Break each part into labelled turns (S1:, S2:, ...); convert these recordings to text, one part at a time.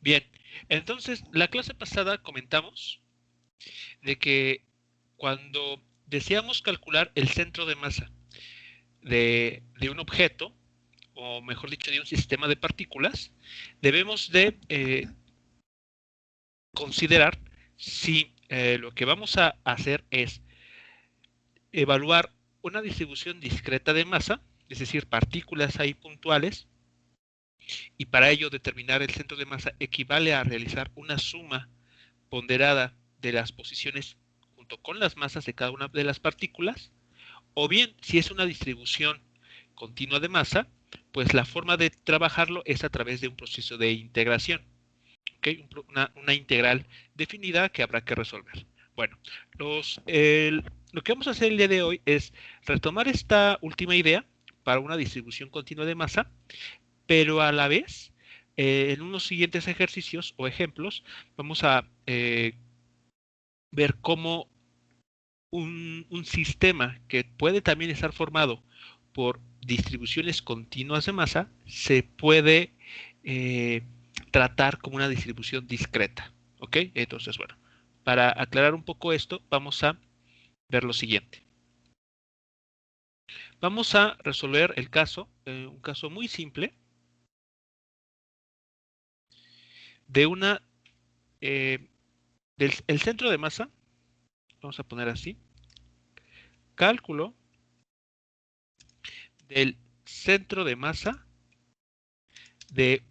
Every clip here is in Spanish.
S1: Bien, entonces la clase pasada comentamos de que cuando deseamos calcular el centro de masa de un objeto, o mejor dicho, de un sistema de partículas, debemos de considerar si lo que vamos a hacer es evaluar una distribución discreta de masa, es decir, partículas ahí puntuales, y para ello determinar el centro de masa equivale a realizar una suma ponderada de las posiciones junto con las masas de cada una de las partículas, o bien si es una distribución continua de masa, pues la forma de trabajarlo es a través de un proceso de integración, ¿okay? Una integral definida que habrá que resolver. Bueno, lo que vamos a hacer el día de hoy es retomar esta última idea para una distribución continua de masa, pero a la vez, en unos siguientes ejercicios o ejemplos, vamos a ver cómo un sistema que puede también estar formado por distribuciones continuas de masa se puede eh, tratar como una distribución discreta. ¿Ok? Entonces, bueno, para aclarar un poco esto, vamos a ver lo siguiente. Vamos a resolver el caso, un caso muy simple, de una, del el centro de masa, vamos a poner así, cálculo del centro de masa de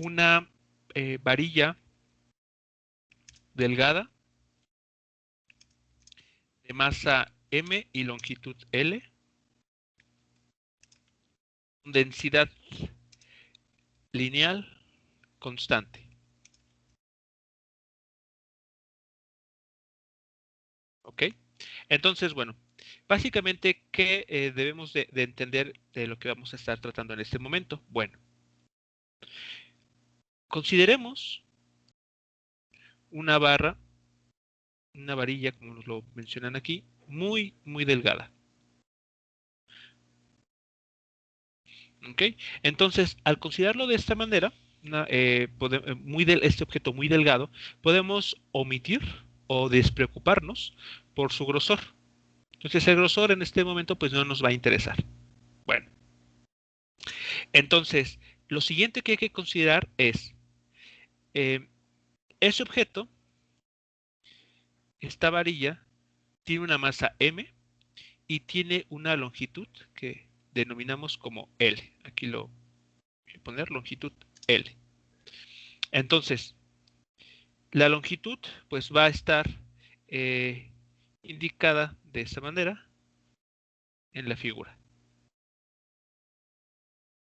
S1: una varilla delgada de masa M y longitud L, con densidad lineal constante. ¿Ok? Entonces, bueno, básicamente, ¿qué debemos de entender de lo que vamos a estar tratando en este momento? Bueno, consideremos una barra, una varilla, como nos lo mencionan aquí, muy, muy delgada. ¿Ok? Entonces, al considerarlo de esta manera, este objeto muy delgado, podemos omitir o despreocuparnos por su grosor. Entonces, el grosor en este momento pues no nos va a interesar. Bueno, entonces, lo siguiente que hay que considerar es eh, ese objeto, esta varilla, tiene una masa m y tiene una longitud que denominamos como L. Aquí lo voy a poner longitud L. Entonces, la longitud pues va a estar eh, indicada de esta manera en la figura.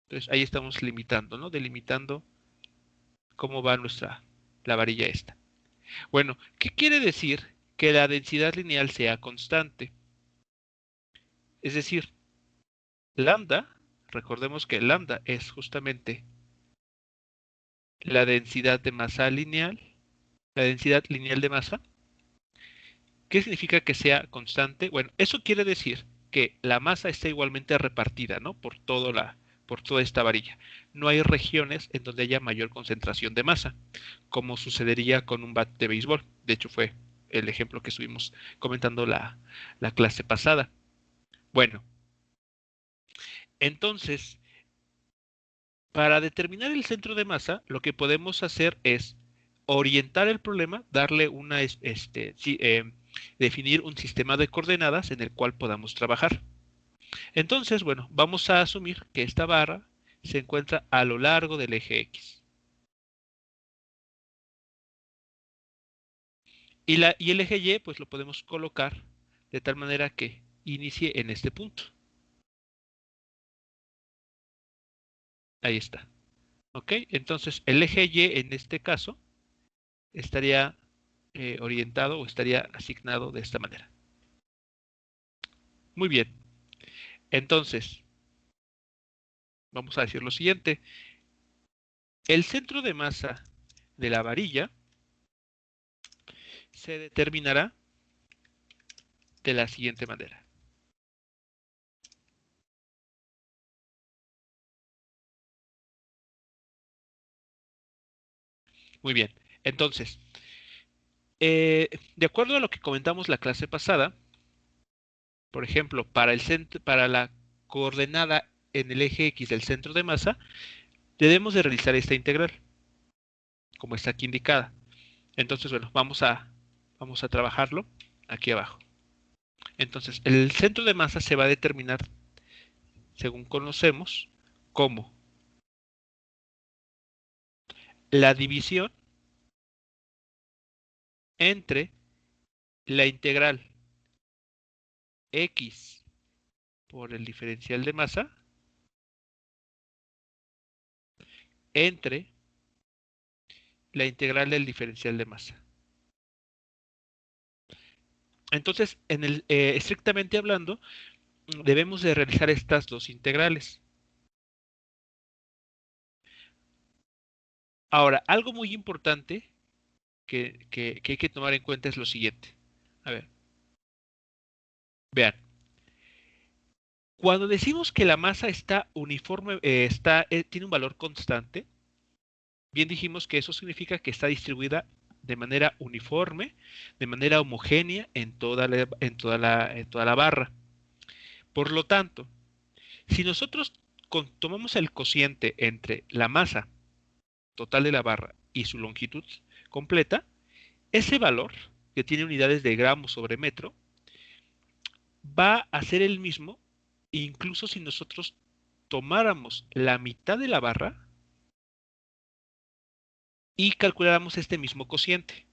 S1: Entonces ahí estamos limitando, ¿no? Delimitando cómo va la varilla esta. Bueno, ¿qué quiere decir que la densidad lineal sea constante? Es decir, lambda, recordemos que lambda es justamente la densidad de masa lineal, la densidad lineal de masa. ¿Qué significa que sea constante? Bueno, eso quiere decir que la masa está igualmente repartida, ¿no? Por toda esta varilla. No hay regiones en donde haya mayor concentración de masa, como sucedería con un bat de béisbol. De hecho, fue el ejemplo que estuvimos comentando la clase pasada. Bueno, entonces, para determinar el centro de masa, lo que podemos hacer es orientar el problema, darle definir un sistema de coordenadas en el cual podamos trabajar. Entonces, bueno, vamos a asumir que esta barra se encuentra a lo largo del eje X. Y el eje Y, pues lo podemos colocar de tal manera que inicie en este punto. Ahí está. ¿Ok? Entonces, el eje Y en este caso estaría orientado o estaría asignado de esta manera. Muy bien. Entonces, vamos a decir lo siguiente. El centro de masa de la varilla se determinará de la siguiente manera. Muy bien. Entonces, de acuerdo a lo que comentamos la clase pasada, por ejemplo, para el centro, para la coordenada en el eje X del centro de masa, debemos de realizar esta integral, como está aquí indicada. Entonces, bueno, vamos a trabajarlo aquí abajo. Entonces, el centro de masa se va a determinar, según conocemos, como la división entre la integral X por el diferencial de masa entre la integral del diferencial de masa. Entonces, estrictamente hablando, debemos de realizar estas dos integrales. Ahora, algo muy importante que hay que tomar en cuenta es lo siguiente. A ver, vean. Cuando decimos que la masa está uniforme, tiene un valor constante, bien dijimos que eso significa que está distribuida de manera uniforme, de manera homogénea en toda la barra. Por lo tanto, si nosotros tomamos el cociente entre la masa total de la barra y su longitud completa, ese valor, que tiene unidades de gramos sobre metro, va a ser el mismo, incluso si nosotros tomáramos la mitad de la barra y calculáramos este mismo cociente.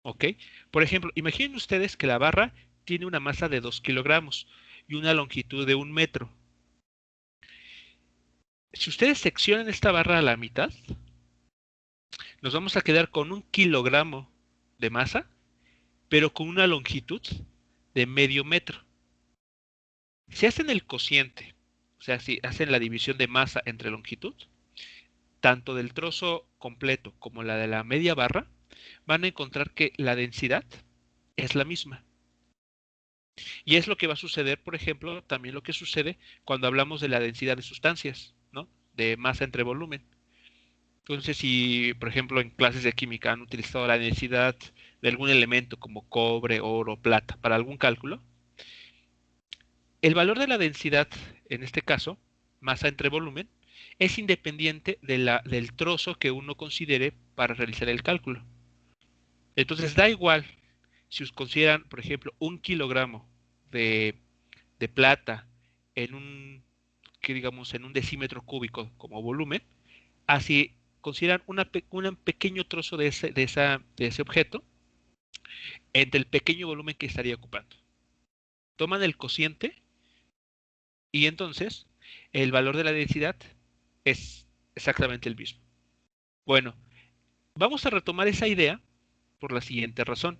S1: ¿Ok? Por ejemplo, imaginen ustedes que la barra tiene una masa de 2 kilogramos y una longitud de 1 metro. Si ustedes seccionan esta barra a la mitad, nos vamos a quedar con 1 kilogramo de masa, pero con una longitud de medio metro. Si hacen el cociente, o sea, si hacen la división de masa entre longitud, tanto del trozo completo como la de la media barra, van a encontrar que la densidad es la misma. Y es lo que va a suceder, por ejemplo, también lo que sucede cuando hablamos de la densidad de sustancias, ¿no? De masa entre volumen. Entonces, si, por ejemplo, en clases de química han utilizado la densidad de algún elemento como cobre, oro, plata para algún cálculo, el valor de la densidad, en este caso, masa entre volumen, es independiente del trozo que uno considere para realizar el cálculo. Entonces, da igual si os consideran, por ejemplo, 1 kilogramo de, de plata en que digamos, en un decímetro cúbico como volumen, así consideran un pequeño trozo de ese objeto entre el pequeño volumen que estaría ocupando. Toman el cociente y entonces el valor de la densidad es exactamente el mismo. Bueno, vamos a retomar esa idea por la siguiente razón.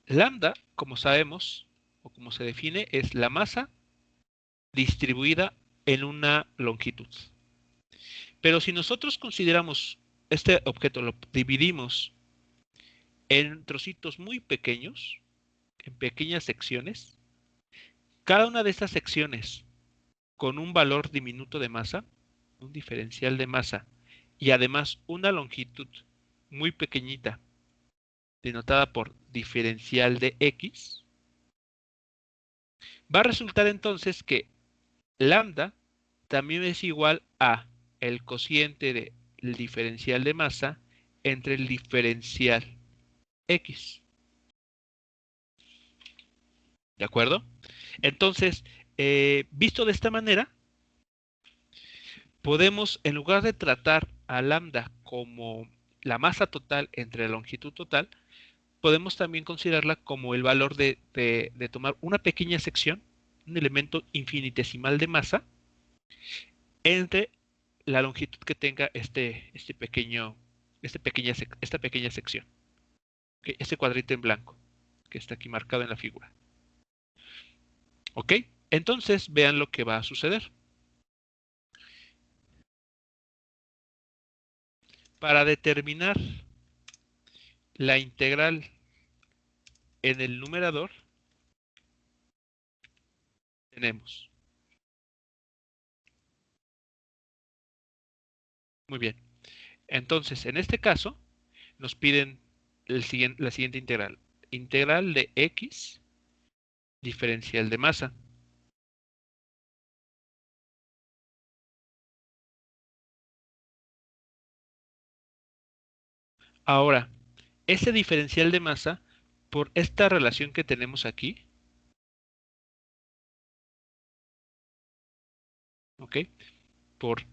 S1: Lambda, como sabemos, o como se define, es la masa distribuida en una longitud. Pero si nosotros consideramos este objeto, lo dividimos en trocitos muy pequeños, en pequeñas secciones, cada una de estas secciones con un valor diminuto de masa, un diferencial de masa, y además una longitud muy pequeñita, denotada por diferencial de X, va a resultar entonces que lambda también es igual a el cociente del diferencial de masa entre el diferencial X. ¿De acuerdo? Entonces, visto de esta manera, podemos, en lugar de tratar a lambda como la masa total entre la longitud total, podemos también considerarla como el valor de tomar una pequeña sección, un elemento infinitesimal de masa, entre la longitud que tenga esta pequeña sección, ¿okay? Este cuadrito en blanco que está aquí marcado en la figura. ¿Ok? Entonces, vean lo que va a suceder. Para determinar la integral en el numerador, tenemos Muy bien. Entonces, en este caso, nos piden la siguiente integral. Integral de x diferencial de masa. Ahora, ese diferencial de masa, por esta relación que tenemos aquí, ¿ok? Por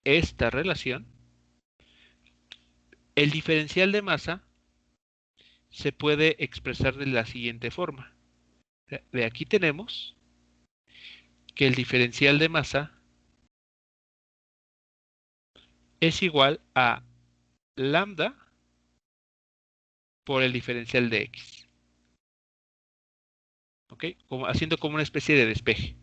S1: esta relación, el diferencial de masa se puede expresar de la siguiente forma. De aquí tenemos que el diferencial de masa es igual a lambda por el diferencial de x. ¿Ok? Haciendo como una especie de despeje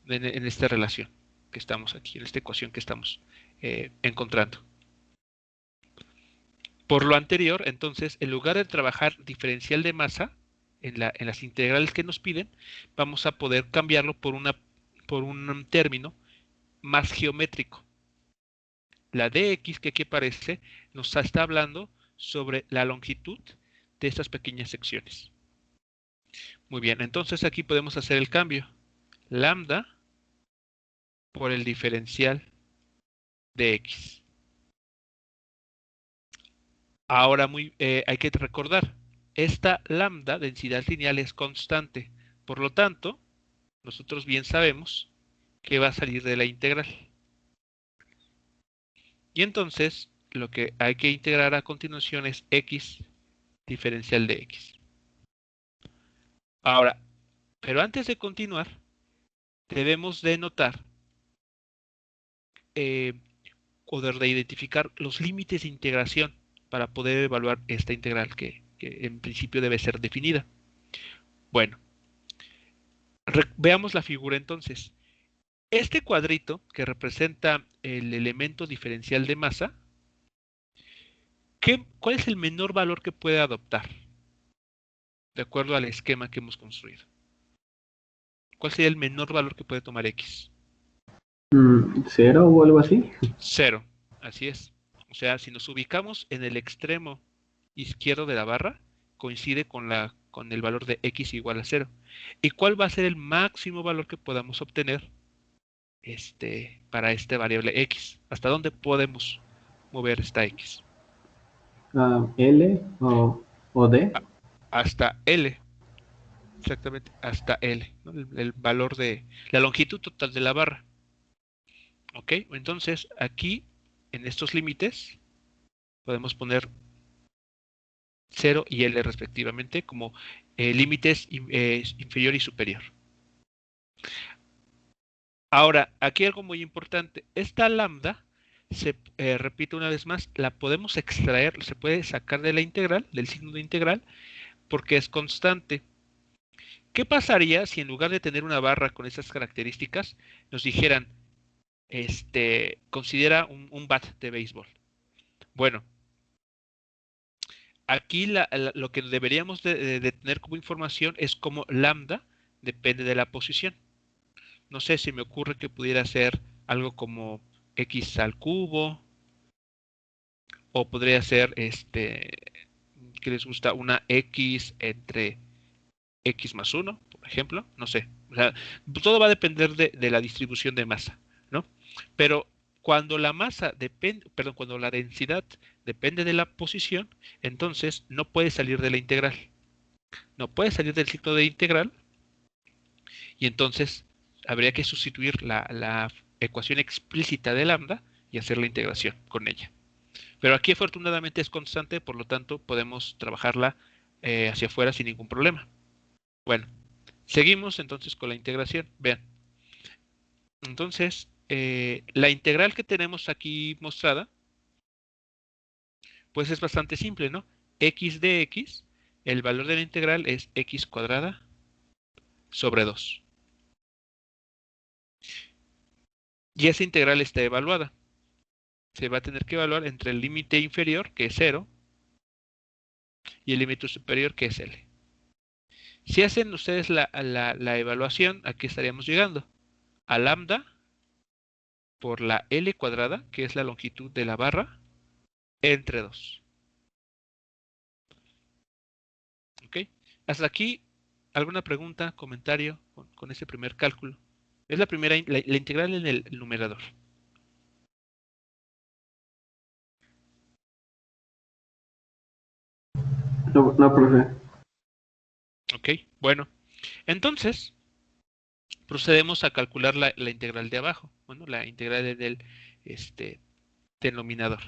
S1: en esta relación que estamos aquí, en esta ecuación que estamos encontrando. Por lo anterior, entonces, en lugar de trabajar diferencial de masa en las integrales que nos piden, vamos a poder cambiarlo por un término más geométrico. La dx que aquí aparece nos está hablando sobre la longitud de estas pequeñas secciones. Muy bien, entonces aquí podemos hacer el cambio. Lambda por el diferencial de x. Ahora hay que recordar, esta lambda, densidad lineal, es constante. Por lo tanto, nosotros bien sabemos que va a salir de la integral. Y entonces, lo que hay que integrar a continuación es x diferencial de x. Ahora, pero antes de continuar, debemos de notar o de identificar los límites de integración para poder evaluar esta integral que en principio debe ser definida. Bueno, veamos la figura entonces. Este cuadrito que representa el elemento diferencial de masa, ¿cuál es el menor valor que puede adoptar? De acuerdo al esquema que hemos construido. ¿Cuál sería el menor valor que puede tomar X?
S2: ¿Cero o algo así?
S1: 0, así es. O sea, si nos ubicamos en el extremo izquierdo de la barra, coincide con el valor de X igual a 0. ¿Y cuál va a ser el máximo valor que podamos obtener para esta variable X? ¿Hasta dónde podemos mover esta X?
S2: ¿L o D?
S1: Hasta L, exactamente, hasta L, ¿no? El valor de la longitud total de la barra. ¿Ok? Entonces, aquí, en estos límites, podemos poner 0 y L respectivamente como límites inferior y superior. Ahora, aquí algo muy importante. Esta lambda, repito una vez más, la podemos extraer, se puede sacar de la integral, del signo de integral, porque es constante. ¿Qué pasaría si en lugar de tener una barra con esas características, nos dijeran, considera un bat de béisbol? Bueno, aquí lo que deberíamos de tener como información es cómo lambda depende de la posición. No sé si me ocurre que pudiera ser algo como x al cubo, o podría ser, que les gusta una x entre x más 1, por ejemplo, no sé. O sea, todo va a depender de la distribución de masa, ¿no? Pero cuando la masa depende, perdón, cuando la densidad depende de la posición, entonces no puede salir de la integral. No puede salir del ciclo de integral y entonces habría que sustituir la ecuación explícita de lambda y hacer la integración con ella. Pero aquí afortunadamente es constante, por lo tanto podemos trabajarla hacia afuera sin ningún problema. Bueno, seguimos entonces con la integración. Vean, entonces la integral que tenemos aquí mostrada, pues es bastante simple, ¿no? X de x, el valor de la integral es x cuadrada sobre 2. Y esa integral está evaluada. Se va a tener que evaluar entre el límite inferior, que es 0, y el límite superior, que es L. Si hacen ustedes la evaluación, ¿a qué estaríamos llegando? A lambda por la L cuadrada, que es la longitud de la barra, entre 2. ¿Ok? Hasta aquí, ¿alguna pregunta, comentario con ese primer cálculo? Es la primera, la integral en el numerador.
S2: No, no, profe.
S1: ¿Ok? Bueno, entonces procedemos a calcular la integral de abajo. Bueno, la integral del denominador.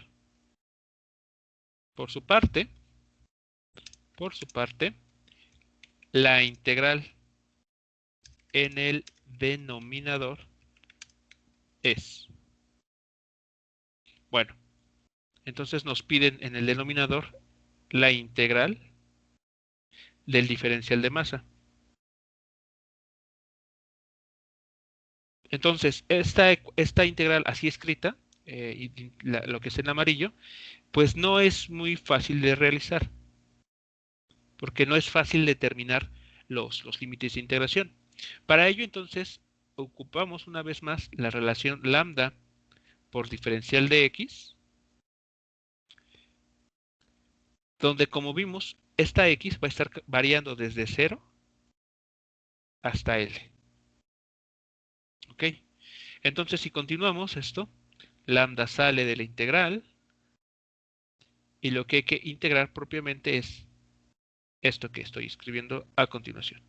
S1: Por su parte, la integral en el denominador es. Bueno, entonces nos piden en el denominador la integral del diferencial de masa. Entonces, esta integral así escrita, lo que es en amarillo, pues no es muy fácil de realizar, porque no es fácil determinar los límites de integración. Para ello, entonces, ocupamos una vez más la relación lambda por diferencial de x, donde como vimos, esta x va a estar variando desde 0 hasta L. ¿Ok? Entonces, si continuamos esto, lambda sale de la integral y lo que hay que integrar propiamente es esto que estoy escribiendo a continuación.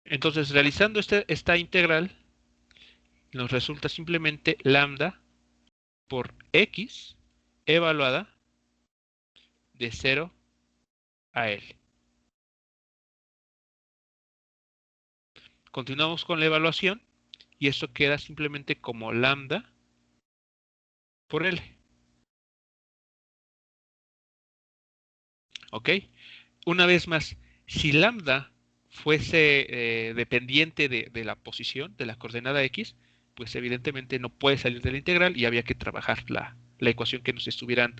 S1: Entonces, realizando esta integral, nos resulta simplemente lambda por x evaluada de 0 a L. Continuamos con la evaluación y esto queda simplemente como lambda por L. ¿Ok? Una vez más, si lambda fuese dependiente de la posición, de la coordenada x, pues evidentemente no puede salir de la integral y había que trabajar la ecuación que nos estuvieran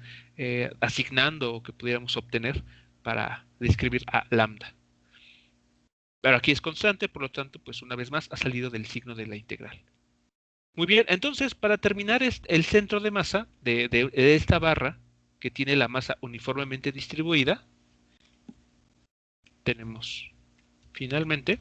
S1: asignando o que pudiéramos obtener para describir a lambda. Pero aquí es constante, por lo tanto, pues una vez más ha salido del signo de la integral. Muy bien, entonces para terminar el centro de masa de esta barra que tiene la masa uniformemente distribuida, tenemos finalmente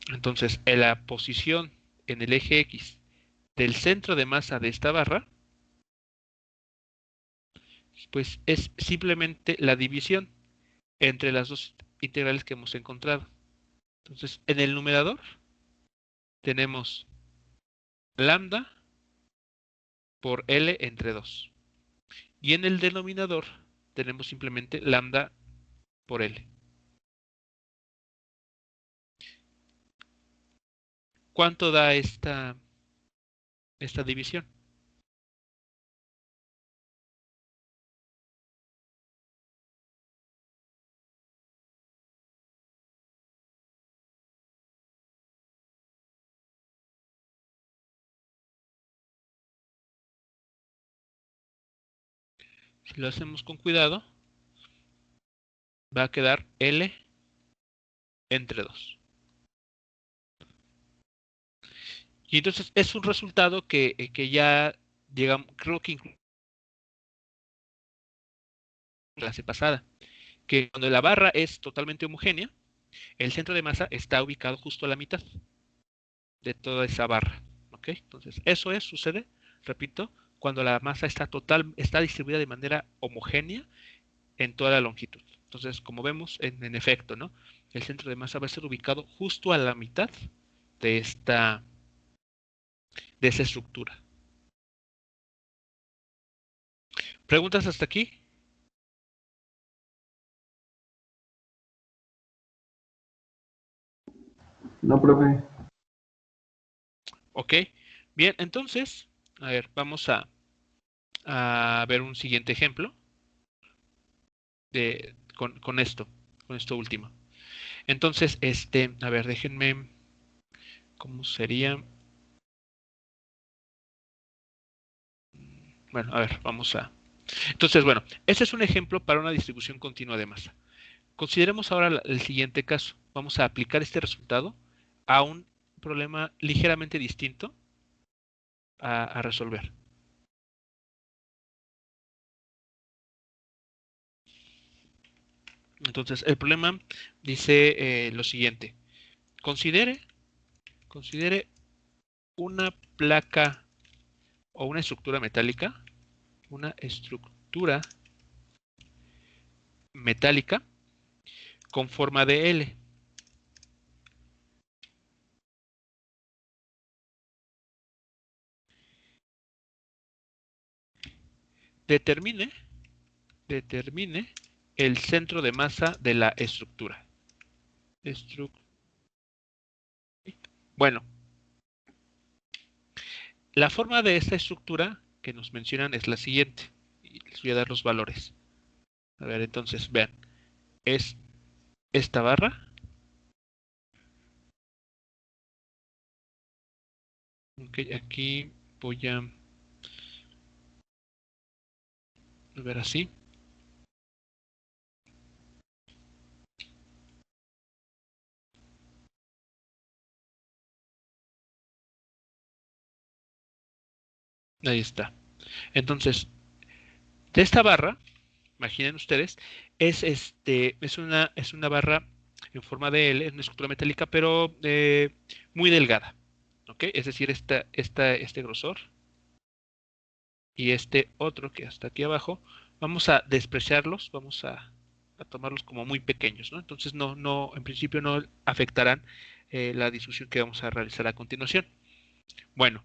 S1: entonces en la posición en el eje X del centro de masa de esta barra, pues es simplemente la división entre las dos integrales que hemos encontrado. Entonces, en el numerador tenemos lambda por L entre 2. Y en el denominador tenemos simplemente lambda por L. ¿Cuánto da esta división? Si lo hacemos con cuidado, va a quedar L entre 2. Y entonces es un resultado que ya llegamos, creo que incluso en la clase pasada, que cuando la barra es totalmente homogénea, el centro de masa está ubicado justo a la mitad de toda esa barra. ¿Ok? Entonces, sucede, repito, cuando la masa está distribuida de manera homogénea en toda la longitud. Entonces, como vemos, en efecto, ¿no? El centro de masa va a ser ubicado justo a la mitad de esta estructura. ¿Preguntas hasta aquí?
S2: No, profe.
S1: Ok. Bien, entonces, a ver, vamos a ver un siguiente ejemplo con esto último. Entonces, a ver, déjenme, ¿cómo sería? Bueno, a ver, vamos a Entonces, bueno, ese es un ejemplo para una distribución continua de masa. Consideremos ahora el siguiente caso. Vamos a aplicar este resultado a un problema ligeramente distinto a resolver. Entonces, el problema dice lo siguiente. Considere una placa o una estructura metálica con forma de L. Determine el centro de masa de la estructura. Bueno, la forma de esta estructura que nos mencionan es la siguiente. Y les voy a dar los valores. A ver, entonces, vean. Es esta barra. Ok, aquí voy a ver así. Ahí está. Entonces, de esta barra, imaginen ustedes, es una barra en forma de L, es una estructura metálica, pero muy delgada. ¿Ok? Es decir, este grosor y este otro que está aquí abajo, vamos a despreciarlos, vamos a tomarlos como muy pequeños, ¿no? Entonces en principio no afectarán la distribución que vamos a realizar a continuación. Bueno,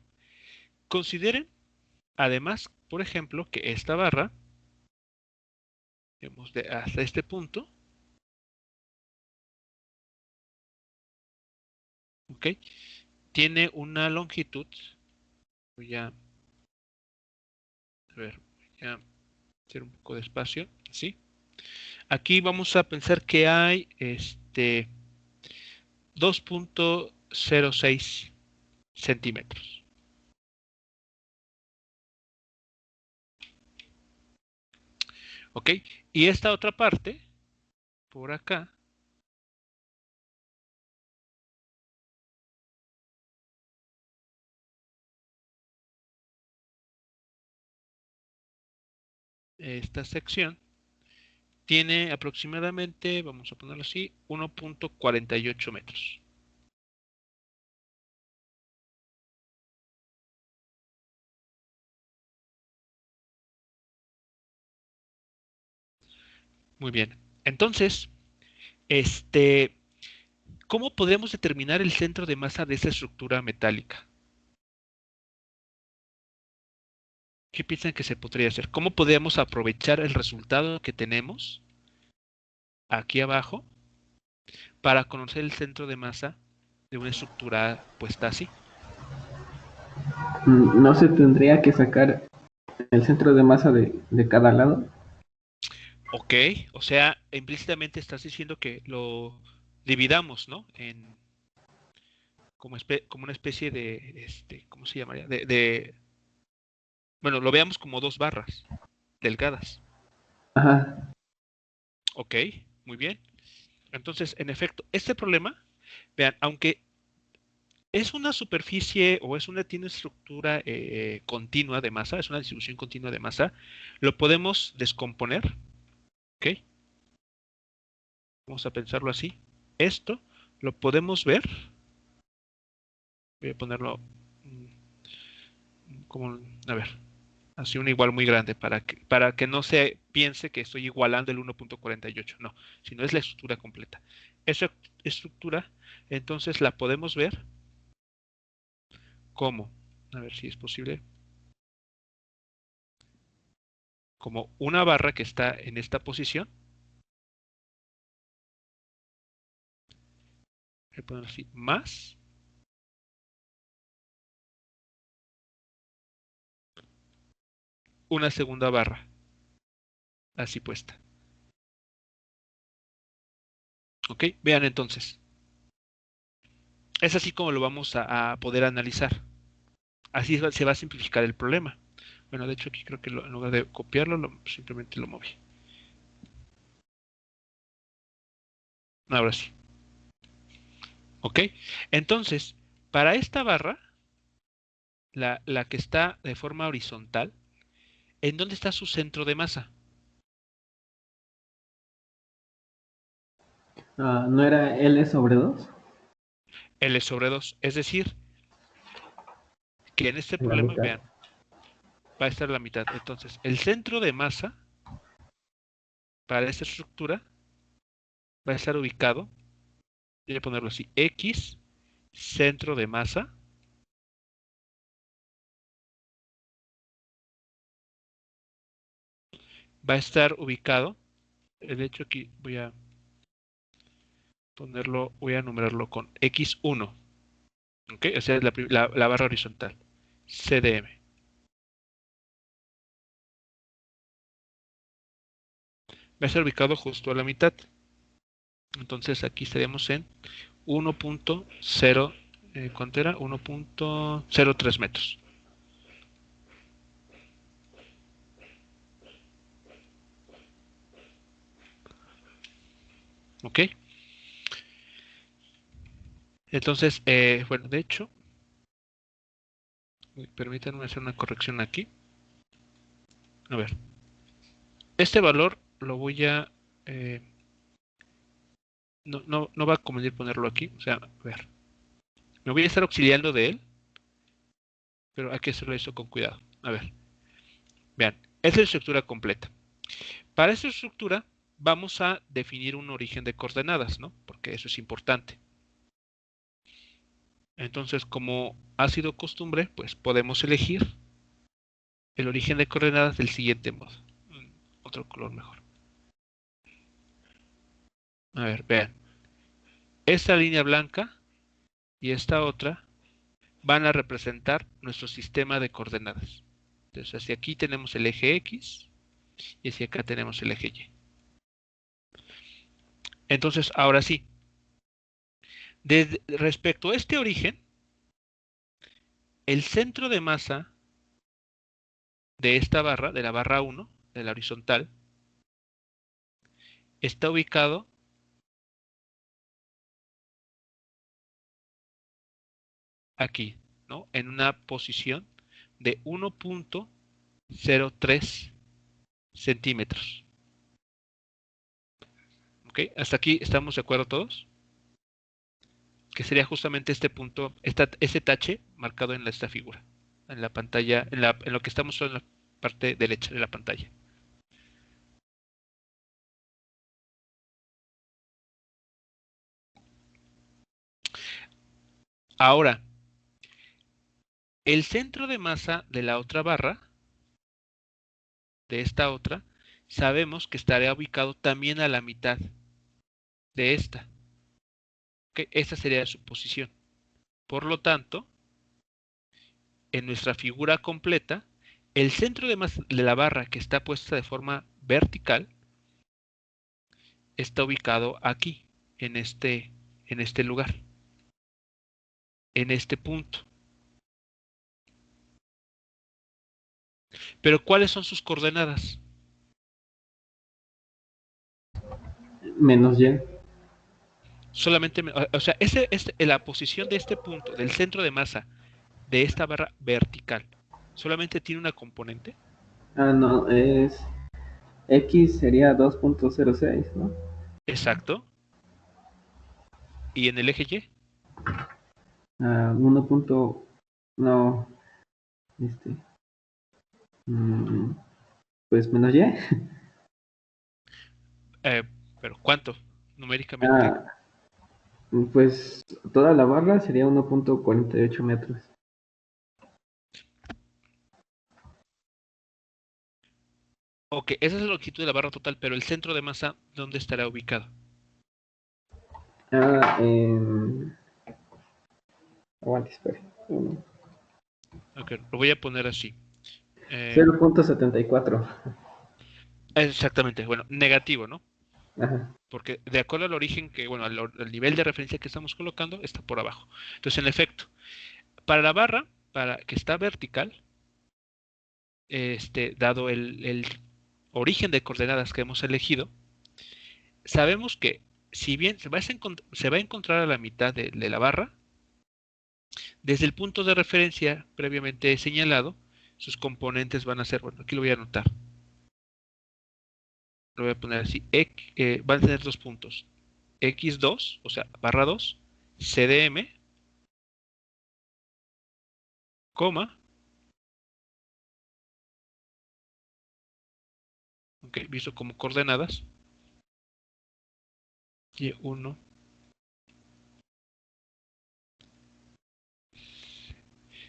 S1: consideren además, por ejemplo, que esta barra, digamos, hasta este punto, ¿ok? Tiene una longitud, voy a ver, voy a hacer un poco de espacio, ¿sí? Aquí vamos a pensar que hay 2.06 centímetros. ¿Ok? Y esta otra parte, por acá, esta sección, tiene aproximadamente, vamos a ponerlo así, 1.48 metros. Muy bien. Entonces, ¿cómo podemos determinar el centro de masa de esta estructura metálica? ¿Qué piensan que se podría hacer? ¿Cómo podemos aprovechar el resultado que tenemos aquí abajo para conocer el centro de masa de una estructura puesta así?
S2: ¿No se tendría que sacar el centro de masa de cada lado?
S1: Ok, o sea, implícitamente estás diciendo que lo dividamos, ¿no? Como una especie de, ¿cómo se llamaría? Bueno, lo veamos como dos barras delgadas.
S2: Ajá.
S1: Ok, muy bien. Entonces, en efecto, este problema, vean, aunque es una superficie o tiene estructura continua de masa, es una distribución continua de masa, lo podemos descomponer, ¿ok? Vamos a pensarlo así. Esto lo podemos ver, voy a ponerlo como, a ver, así un igual muy grande para que no se piense que estoy igualando el 1.48, no, sino es la estructura completa. Esa estructura, entonces la podemos ver como, a ver si es posible, como una barra que está en esta posición, voy a poner así, más una segunda barra, así puesta. ¿Ok? Vean entonces, es así como lo vamos a poder analizar. Así se va a simplificar el problema. Bueno, de hecho aquí creo que en lugar de copiarlo, simplemente lo moví. Ahora sí. ¿Ok? Entonces, para esta barra, la que está de forma horizontal, ¿en dónde está su centro de masa?
S2: ¿No era L/2?
S1: L sobre 2. Es decir, que en este
S2: En la
S1: problema,
S2: mitad.
S1: vean, va a estar la mitad. Entonces, el centro de masa para esta estructura va a estar ubicado, voy a ponerlo así, X, centro de masa, va a estar ubicado, de hecho aquí voy a ponerlo, voy a numerarlo con X1, ¿ok? O sea, es la barra horizontal, CDM. Va a estar ubicado justo a la mitad. Entonces aquí estaríamos en 1.0, ¿cuánto era? 1.03 metros. ¿Ok? Entonces, bueno, de hecho, permítanme hacer una corrección aquí. A ver, este valor lo voy a... eh, no va a convenir ponerlo aquí. O sea, a ver, me voy a estar auxiliando de él, pero hay que hacerlo esto con cuidado. A ver, vean, esta es la estructura completa. Para esta estructura vamos a definir un origen de coordenadas, ¿no? Porque eso es importante. Entonces, como ha sido costumbre, pues podemos elegir el origen de coordenadas del siguiente modo. Otro color mejor. A ver, vean. Esta línea blanca y esta otra van a representar nuestro sistema de coordenadas. Entonces, hacia aquí tenemos el eje X y hacia acá tenemos el eje Y. Entonces, ahora sí, respecto a este origen, el centro de masa de esta barra, de la barra 1, de la horizontal, está ubicado aquí, ¿no? En una posición de 1.03 centímetros. ¿Ok? ¿Hasta aquí estamos de acuerdo todos? Que sería justamente este punto, ese tache marcado en esta figura, en la pantalla, en lo que estamos en la parte derecha de la pantalla. Ahora, el centro de masa de la otra barra, de esta otra, sabemos que estará ubicado también a la mitad de esta. ¿Ok? Esta sería su posición. Por lo tanto, en nuestra figura completa, el centro de masa de la barra que está puesta de forma vertical está ubicado aquí, en este lugar, en este punto. Pero ¿cuáles son sus coordenadas?
S2: -Y.
S1: Solamente, o sea, la posición de este punto, del centro de masa de esta barra vertical, solamente tiene una componente.
S2: No, X sería 2.06, ¿no?
S1: Exacto. Y en el eje Y,
S2: 1. No, este, mm, pues -Y.
S1: eh, pero ¿cuánto numéricamente?
S2: Ah, pues toda la barra sería 1.48 metros.
S1: Ok, esa es la longitud de la barra total, pero el centro de masa, ¿dónde estará ubicado?
S2: Ah, en... Aguante, espere.
S1: Ok, lo voy a poner así. Eh,
S2: 0.74.
S1: exactamente, bueno, negativo, ¿no?
S2: Ajá.
S1: Porque de acuerdo al origen que, bueno, al nivel de referencia que estamos colocando, está por abajo. Entonces, en efecto, para la barra, para que está vertical, dado el origen de coordenadas que hemos elegido, sabemos que si bien se va a encontrar a la mitad de la barra, desde el punto de referencia previamente señalado, sus componentes van a ser, bueno, aquí lo voy a anotar, lo voy a poner así, van a tener 2 puntos, x2, o sea, barra 2, cdm, coma, ok, visto como coordenadas, y1,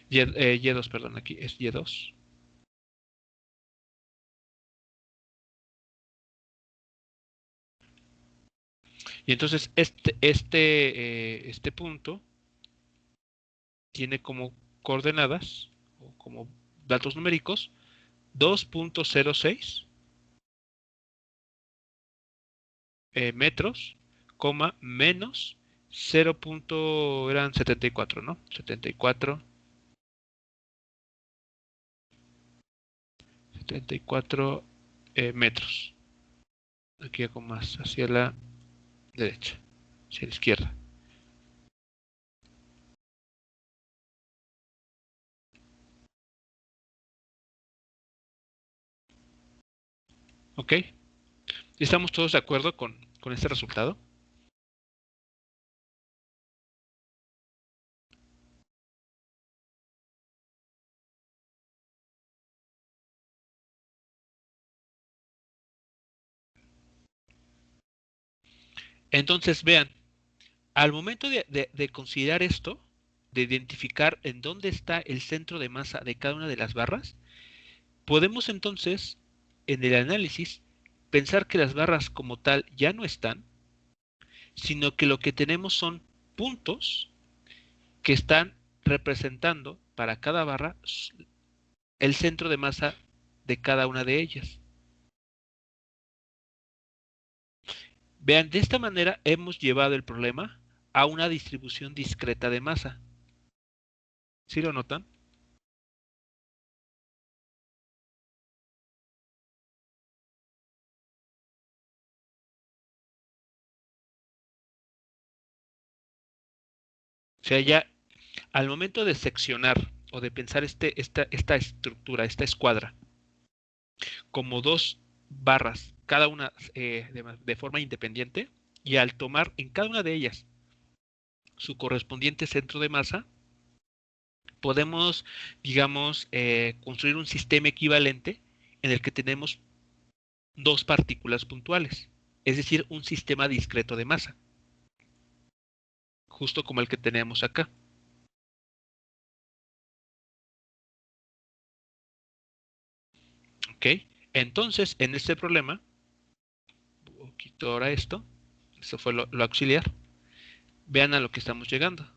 S1: y2, perdón, aquí es y2. Y entonces este punto tiene como coordenadas o como datos numéricos 2.06 metros, coma, menos 0. Eran 74, ¿no? 74 metros. Aquí hago más hacia la derecha, hacia la izquierda. ¿Ok? ¿Estamos todos de acuerdo con este resultado? Entonces, vean, al momento de considerar esto, de identificar en dónde está el centro de masa de cada una de las barras, podemos entonces, en el análisis, pensar que las barras como tal ya no están, sino que lo que tenemos son puntos que están representando para cada barra el centro de masa de cada una de ellas. Vean, de esta manera hemos llevado el problema a una distribución discreta de masa. ¿Sí lo notan? O sea, ya al momento de seccionar o de pensar esta estructura, esta escuadra, como dos barras, cada una de forma independiente, y al tomar en cada una de ellas su correspondiente centro de masa, podemos, digamos, construir un sistema equivalente en el que tenemos dos partículas puntuales, es decir, un sistema discreto de masa, justo como el que tenemos acá. ¿Ok? Entonces, en este problema, quito ahora esto fue lo auxiliar, vean a lo que estamos llegando.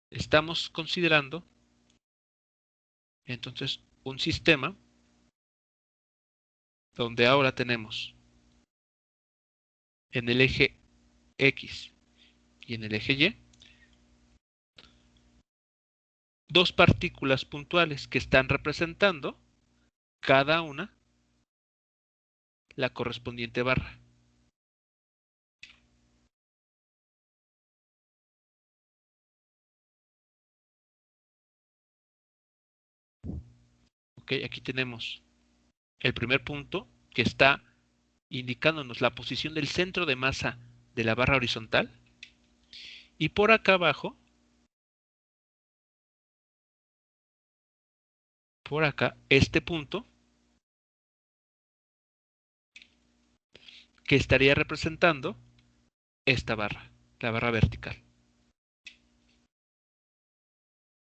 S1: Estamos considerando, entonces, un sistema donde ahora tenemos en el eje X y en el eje Y dos partículas puntuales que están representando cada una la correspondiente barra. Ok, aquí tenemos el primer punto que está indicándonos la posición del centro de masa de la barra horizontal. Y por acá abajo, por acá, este punto que estaría representando esta barra, la barra vertical.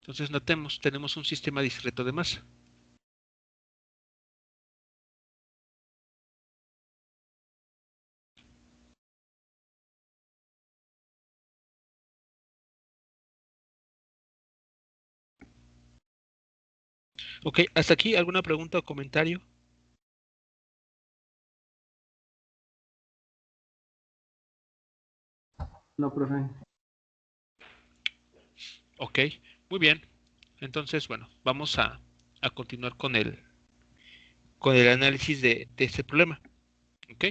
S1: Entonces notemos, tenemos un sistema discreto de masa. Ok, hasta aquí, ¿alguna pregunta o comentario?
S2: No, profe.
S1: Ok, muy bien. Entonces, bueno, vamos a continuar con con el análisis de este problema. ¿Ok?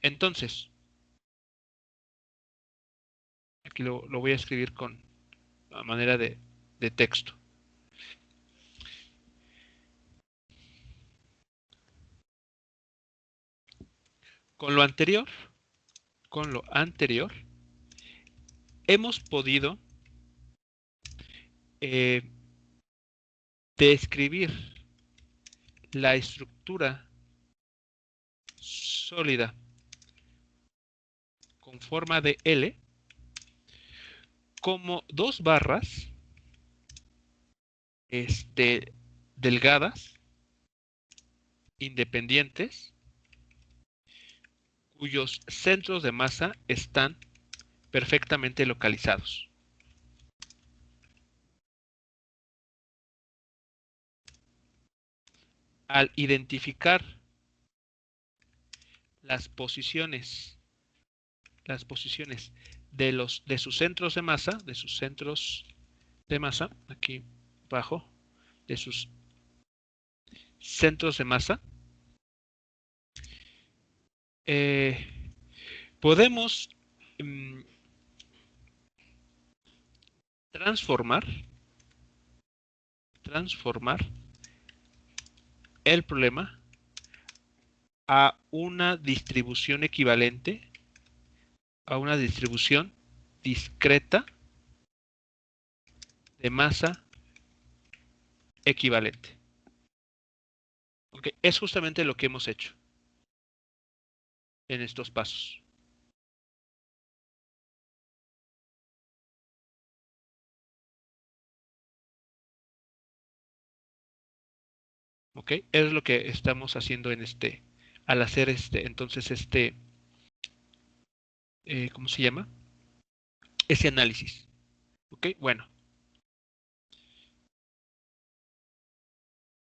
S1: Entonces, aquí lo voy a escribir con a manera de texto. Con lo anterior, hemos podido describir la estructura sólida con forma de L como dos barras delgadas, independientes, cuyos centros de masa están perfectamente localizados. Al identificar las posiciones de sus centros de masa, aquí abajo, de sus centros de masa, podemos transformar el problema a una distribución equivalente, a una distribución discreta de masa equivalente. Okay. Es justamente lo que hemos hecho en estos pasos. ¿Ok? Es lo que estamos haciendo en al hacer entonces ¿cómo se llama? Ese análisis. ¿Ok? Bueno.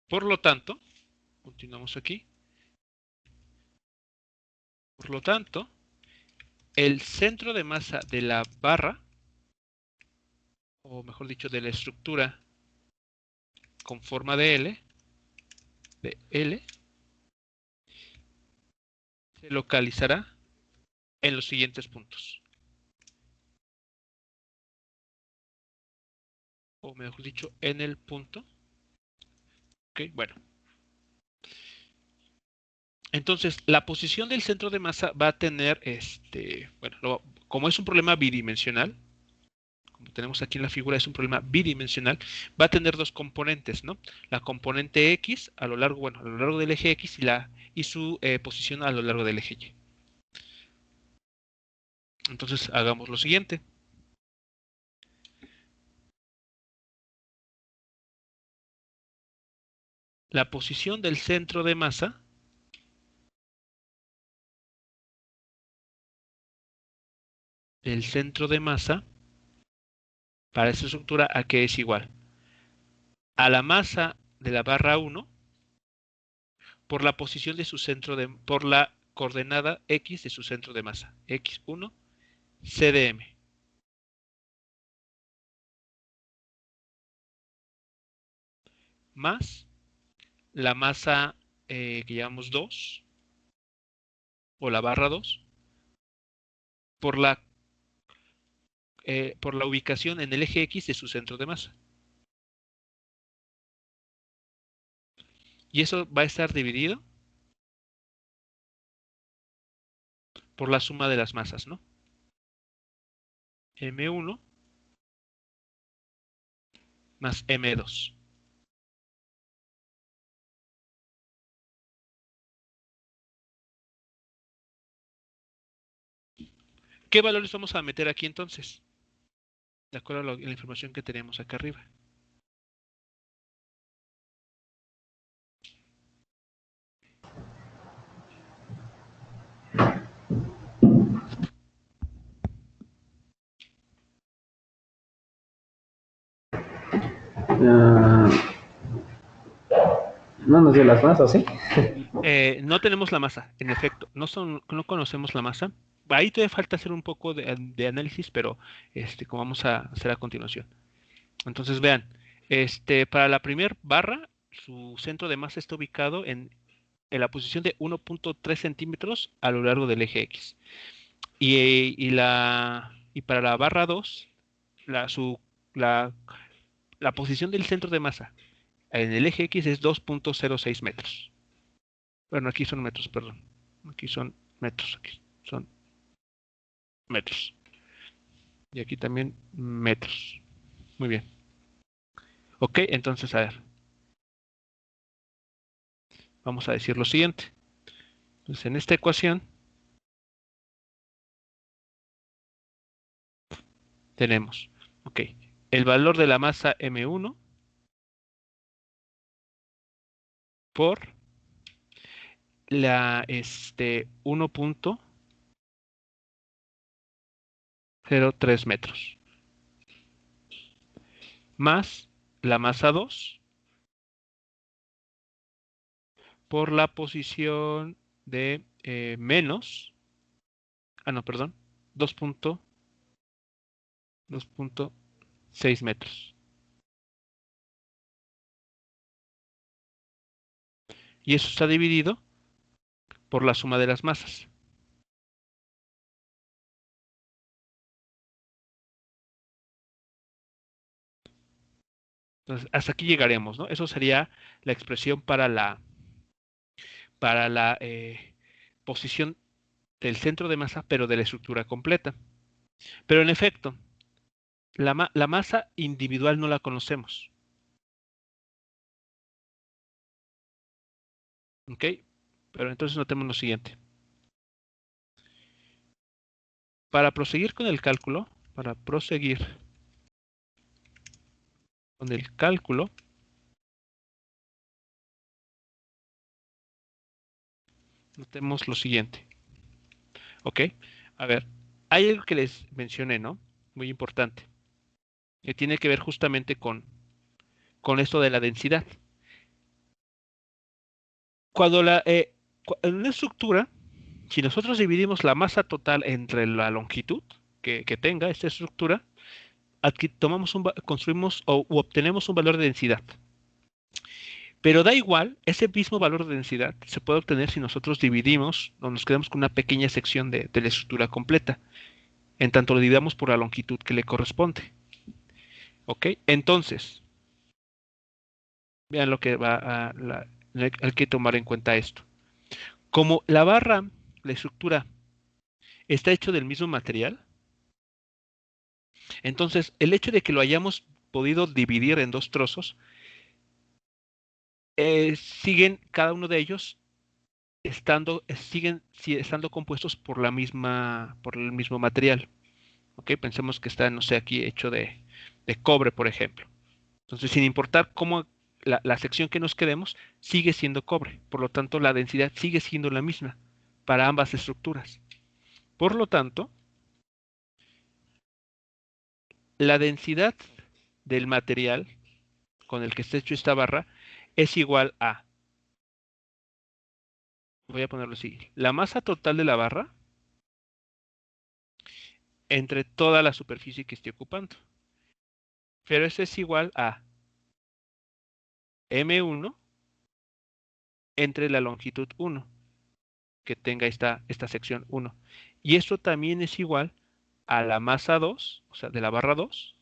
S1: Por lo tanto, continuamos aquí. Por lo tanto, el centro de masa de la barra, o mejor dicho, de la estructura con forma de L, se localizará en los siguientes puntos. O mejor dicho, en el punto. Ok, bueno. Entonces, la posición del centro de masa va a tener, bueno, como es un problema bidimensional, como tenemos aquí en la figura, es un problema bidimensional, va a tener dos componentes, ¿no? La componente X a lo largo, bueno, a lo largo del eje X y su posición a lo largo del eje Y. Entonces, hagamos lo siguiente. La posición del centro de masa para esta estructura, ¿a qué es igual? A la masa de la barra 1 por la posición de su por la coordenada X de su centro de masa, X1 CDM. Más la masa que llamamos 2, o la barra 2, por la ubicación en el eje X de su centro de masa. Y eso va a estar dividido por la suma de las masas, ¿no? M1 más M2. ¿Qué valores vamos a meter aquí entonces? De acuerdo a la información que tenemos acá arriba.
S2: No nos dio las masas, ¿sí?
S1: No tenemos la masa, en efecto, no conocemos la masa. Ahí todavía falta hacer un poco de análisis, pero como vamos a hacer a continuación. Entonces vean, para la primera barra, su centro de masa está ubicado en en la posición de 1.3 centímetros a lo largo del eje X. Y para la barra 2, la, su, la posición del centro de masa en el eje X es 2.06 metros. Bueno, aquí son metros, perdón. Aquí son metros, aquí son metros. Y aquí también metros. Muy bien. Ok, entonces a ver. Vamos a decir lo siguiente. Entonces, en esta ecuación tenemos, ok, el valor de la masa M1 por la 1.03 metros, más la masa 2 por la posición de menos, no, perdón, 2.6 metros. Y eso está dividido por la suma de las masas. Entonces, hasta aquí llegaremos, ¿no? Eso sería la expresión para la posición del centro de masa, pero de la estructura completa. Pero en efecto, la masa individual no la conocemos. ¿Ok? Pero entonces notemos lo siguiente. Para proseguir con el cálculo, notemos lo siguiente. ¿Ok? A ver, hay algo que les mencioné, ¿no? Muy importante, que tiene que ver justamente con esto de la densidad. Cuando en una estructura, si nosotros dividimos la masa total entre la longitud que tenga esta estructura, aquí construimos u obtenemos un valor de densidad. Pero da igual, ese mismo valor de densidad se puede obtener si nosotros dividimos o nos quedamos con una pequeña sección de la estructura completa, en tanto lo dividamos por la longitud que le corresponde. ¿Ok? Entonces, vean lo que hay que tomar en cuenta esto. Como la estructura, está hecho del mismo material, entonces el hecho de que lo hayamos podido dividir en dos trozos, siguen cada uno de ellos estando compuestos por el mismo material. ¿Ok? Pensemos que está, no sé, aquí hecho de cobre, por ejemplo. Entonces, sin importar cómo la sección que nos quedemos, sigue siendo cobre. Por lo tanto, la densidad sigue siendo la misma para ambas estructuras. Por lo tanto, la densidad del material con el que está hecho esta barra es igual a, voy a ponerlo así, la masa total de la barra entre toda la superficie que esté ocupando. Pero eso es igual a M1 entre la longitud 1 que tenga esta sección 1. Y esto también es igual a la masa 2, o sea, de la barra 2,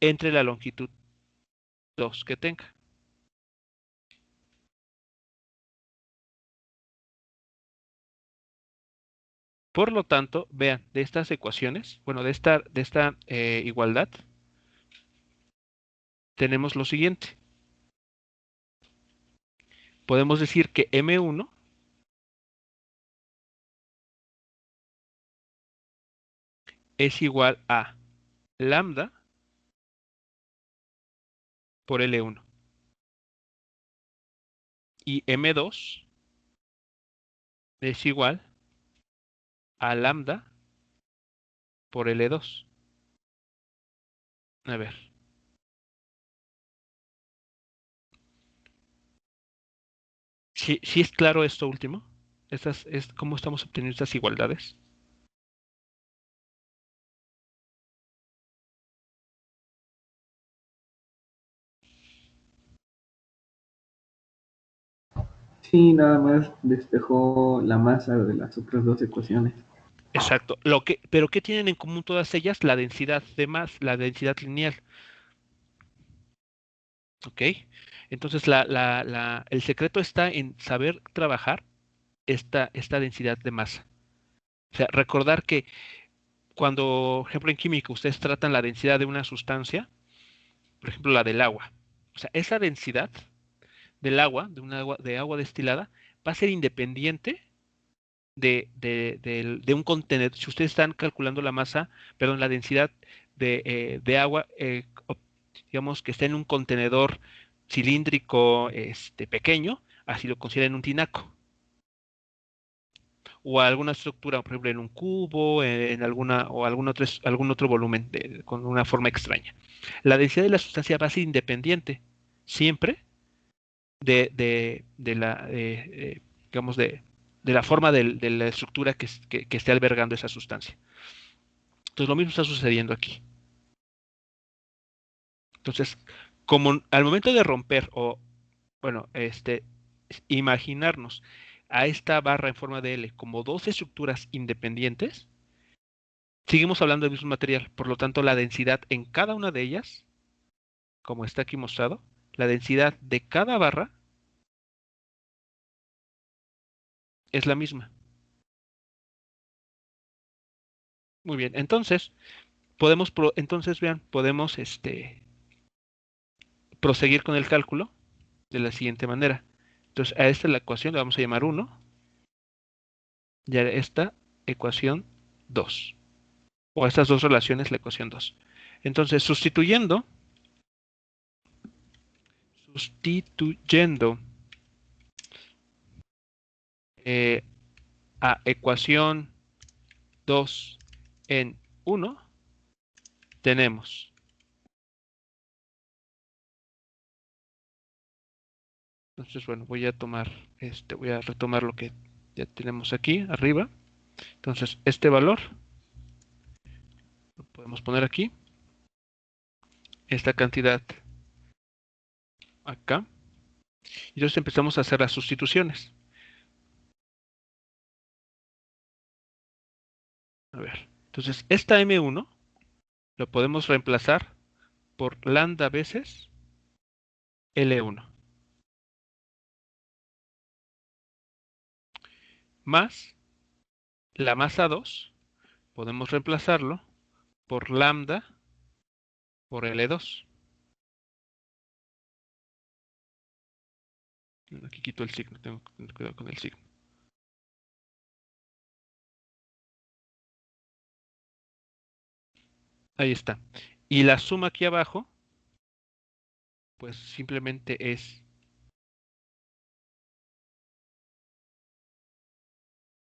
S1: entre la longitud 2 que tenga. Por lo tanto, vean, de estas ecuaciones, bueno, de esta igualdad, tenemos lo siguiente. Podemos decir que M1 es igual a lambda por L1. Y M2 es igual a lambda por L2. A ver. ¿Sí es claro esto último? ¿Cómo estamos obteniendo estas igualdades?
S2: Sí, nada más despejó la masa de las otras dos ecuaciones.
S1: Exacto. Pero ¿qué tienen en común todas ellas? La densidad de masa, la densidad lineal. ¿Ok? Entonces, el secreto está en saber trabajar esta densidad de masa. O sea, recordar que cuando, por ejemplo, en química ustedes tratan la densidad de una sustancia, por ejemplo, la del agua. O sea, esa densidad del agua, de agua destilada, va a ser independiente de un contenedor. Si ustedes están calculando la masa, perdón, la densidad de agua, digamos que está en un contenedor cilíndrico pequeño, así lo consideran un tinaco. O alguna estructura, por ejemplo, en un cubo, en alguna, o algún otro volumen con una forma extraña. La densidad de la sustancia va a ser independiente, siempre digamos, de la forma de la estructura que esté albergando esa sustancia. Entonces, lo mismo está sucediendo aquí. Entonces, como al momento de romper o, bueno, imaginarnos a esta barra en forma de L como dos estructuras independientes, seguimos hablando del mismo material. Por lo tanto, la densidad en cada una de ellas, como está aquí mostrado, la densidad de cada barra es la misma. Muy bien, entonces, entonces vean, podemos proseguir con el cálculo de la siguiente manera. Entonces, a esta la ecuación le vamos a llamar 1 y a esta ecuación 2. O a estas dos relaciones la ecuación 2. Entonces, sustituyendo eh, a ecuación 2 en 1, tenemos. Entonces, bueno, voy a retomar lo que ya tenemos aquí arriba. Entonces, este valor lo podemos poner aquí, esta cantidad acá, y entonces empezamos a hacer las sustituciones. A ver, entonces esta M1 lo podemos reemplazar por lambda veces L1, más la masa 2, podemos reemplazarlo por lambda por L2. Aquí quito el signo, tengo que tener cuidado con el signo. Ahí está. Y la suma aquí abajo, pues simplemente es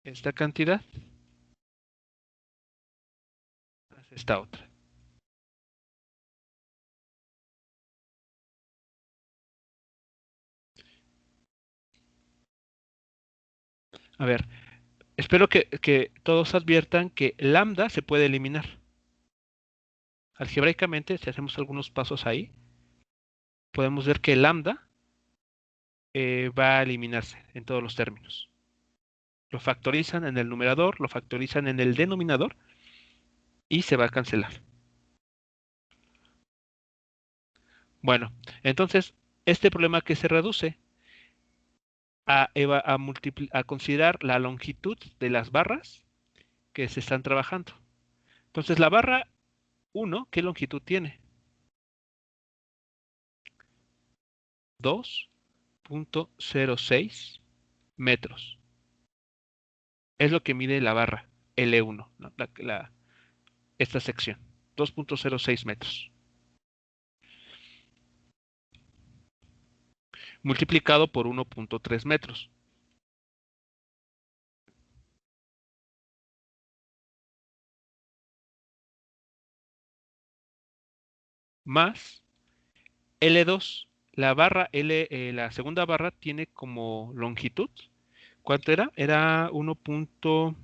S1: esta cantidad más esta otra. A ver, espero que todos adviertan que lambda se puede eliminar. Algebraicamente, si hacemos algunos pasos ahí, podemos ver que lambda va a eliminarse en todos los términos. Lo factorizan en el numerador, lo factorizan en el denominador y se va a cancelar. Bueno, entonces, este problema que se reduce a considerar la longitud de las barras que se están trabajando. Entonces, la barra 1, ¿qué longitud tiene? 2.06 metros. Es lo que mide la barra L1, ¿no? Esta sección. 2.06 metros. Multiplicado por 1.3 metros. Más L2. La segunda barra tiene como longitud. ¿Cuánto era? Era 1.48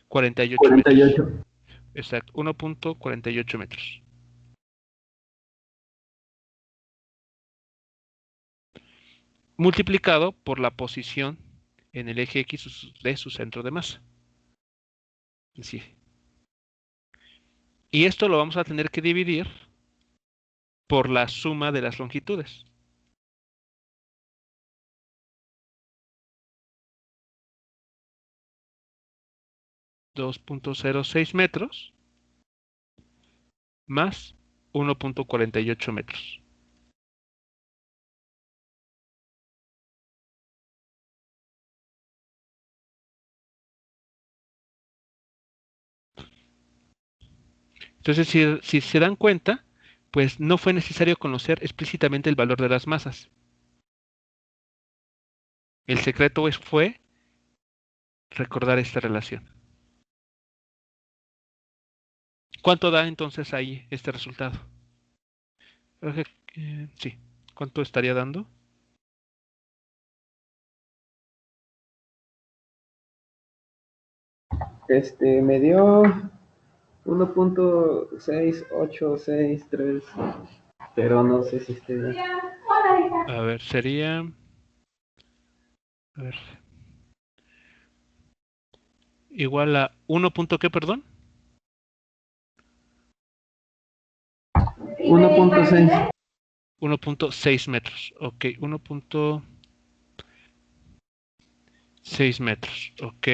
S1: metros.
S2: 48.
S1: Exacto, 1.48 metros. multiplicado por la posición en el eje X de su centro de masa. Sí. Y esto lo vamos a tener que dividir por la suma de las longitudes. $2.06 más 1.48 metros. Entonces, si se dan cuenta, pues no fue necesario conocer explícitamente el valor de las masas. El secreto fue recordar esta relación. ¿Cuánto da entonces ahí este resultado? Sí. ¿Cuánto estaría dando?
S2: Me dio 1.6863, pero no sé si esté bien.
S1: A ver, sería... A ver. Igual a 1. ¿Qué, perdón?
S2: 1.6.
S1: 1.6 metros. Ok, 1.6 metros. Ok,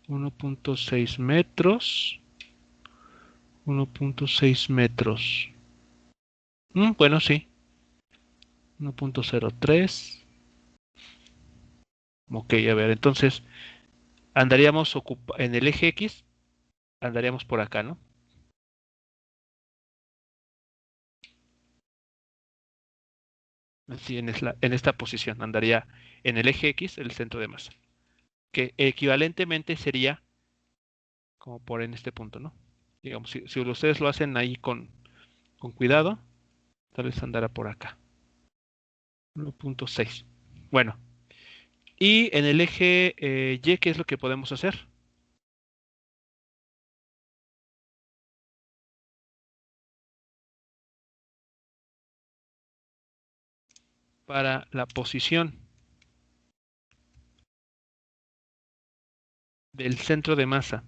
S1: 1.6 metros. 1.6 metros. Bueno, sí. 1.03. Ok, a ver, entonces andaríamos en el eje X, andaríamos por acá, ¿no? Así en esta posición, andaría en el eje X, el centro de masa, que equivalentemente sería como por en este punto, ¿no? Digamos, si ustedes lo hacen ahí con cuidado, tal vez andará por acá. 1.6. Bueno, y en el eje Y, ¿qué es lo que podemos hacer? Para la posición del centro de masa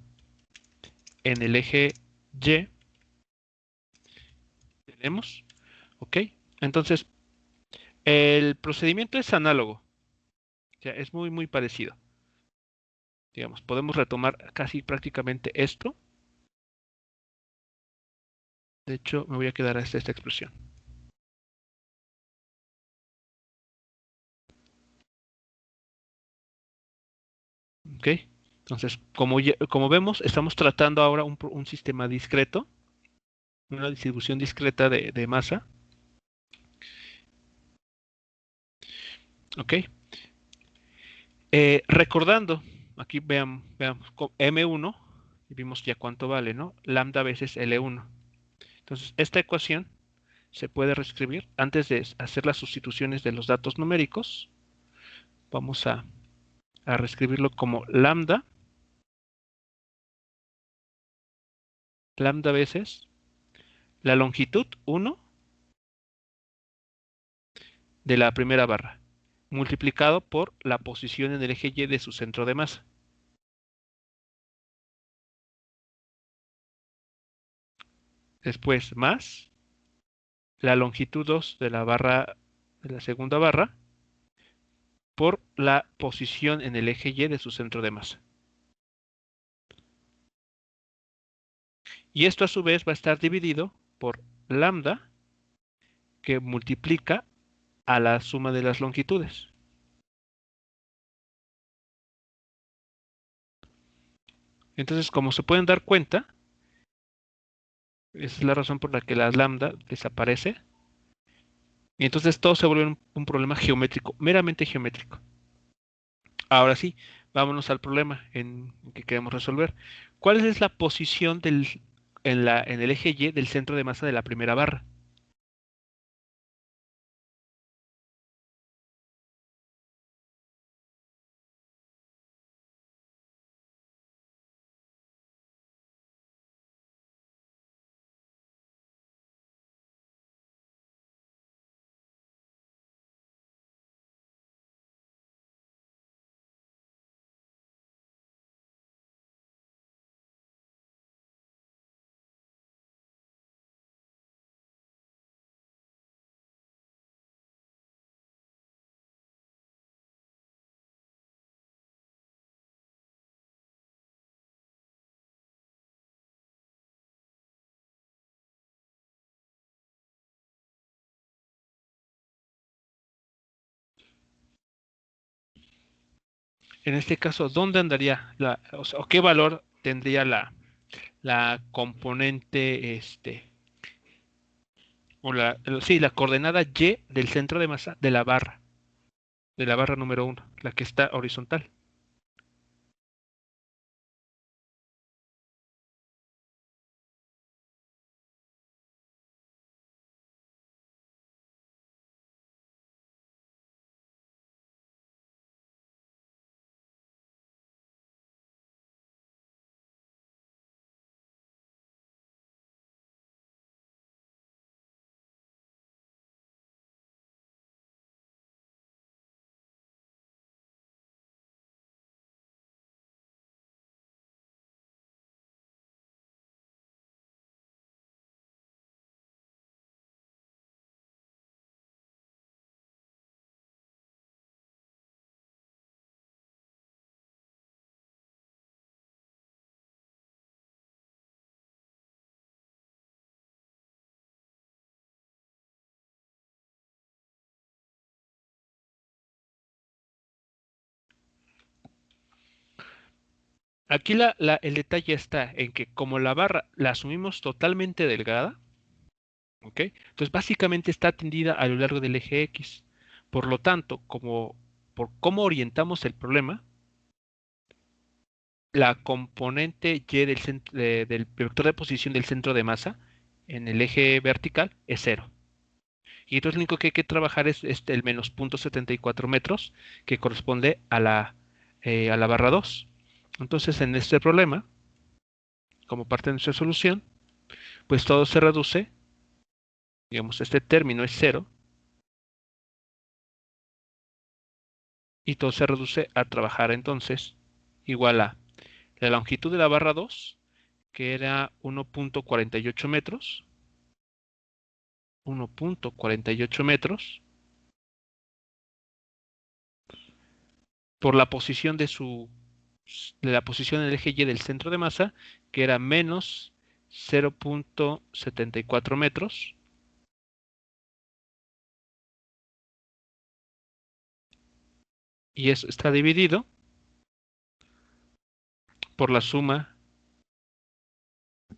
S1: en el eje Y, tenemos, ¿ok? Entonces, el procedimiento es análogo, o sea, es muy, muy parecido. Digamos, podemos retomar casi prácticamente esto. De hecho, me voy a quedar hasta esta expresión. ¿Ok? Entonces, como vemos, estamos tratando ahora un sistema discreto, una distribución discreta de masa. ¿Ok? Recordando, aquí veamos M1, y vimos ya cuánto vale, ¿no? Lambda veces L1. Entonces, esta ecuación se puede reescribir antes de hacer las sustituciones de los datos numéricos. Vamos a reescribirlo como lambda veces la longitud 1 de la primera barra, multiplicado por la posición en el eje Y de su centro de masa. Después más la longitud 2 de la barra de la segunda barra por la posición en el eje Y de su centro de masa. Y esto a su vez va a estar dividido por lambda, que multiplica a la suma de las longitudes. Entonces, como se pueden dar cuenta, esa es la razón por la que la lambda desaparece. Y entonces todo se vuelve un problema geométrico, meramente geométrico. Ahora sí, vámonos al problema que queremos resolver. ¿Cuál es la posición en el eje Y del centro de masa de la primera barra? En este caso, ¿dónde andaría o qué valor tendría la componente, sí, la coordenada Y del centro de masa de la barra número uno, la que está horizontal? Aquí el detalle está en que como la barra la asumimos totalmente delgada, ¿ok? Entonces básicamente está tendida a lo largo del eje X. Por lo tanto, por cómo orientamos el problema, la componente Y del vector de posición del centro de masa en el eje vertical es cero. Y entonces lo único que hay que trabajar es el menos 0.74 metros que corresponde a la barra 2. Entonces en este problema, como parte de nuestra solución, pues todo se reduce, digamos, este término es cero y todo se reduce a trabajar entonces igual a la longitud de la barra 2, que era 1.48 metros, 1.48 metros, por la posición de la posición en el eje Y del centro de masa, que era menos 0.74 metros, y eso está dividido por la suma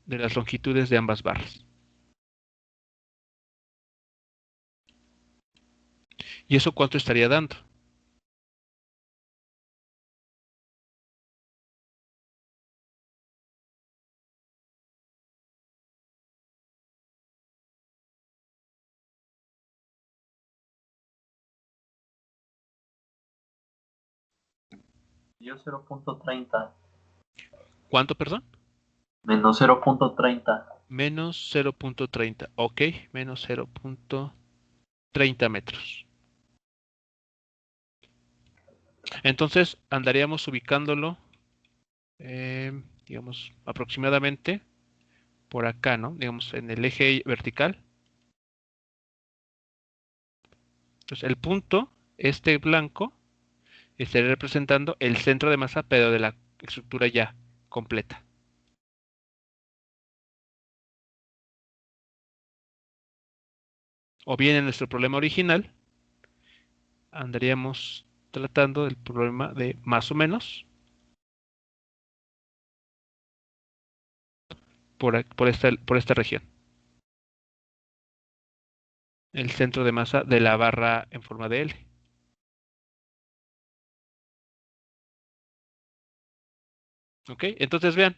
S1: de las longitudes de ambas barras. ¿Y eso cuánto estaría dando?
S3: Dio 0.30.
S1: ¿Cuánto, perdón?
S3: Menos 0.30.
S1: Menos 0.30. Ok, menos 0.30 metros. Entonces andaríamos ubicándolo, digamos, aproximadamente por acá, ¿no? Digamos, en el eje vertical. Entonces el punto, este blanco, estaría representando el centro de masa, pero de la estructura ya completa. O bien en nuestro problema original, andaríamos tratando del problema de más o menos por esta región. El centro de masa de la barra en forma de L. ¿Ok? Entonces vean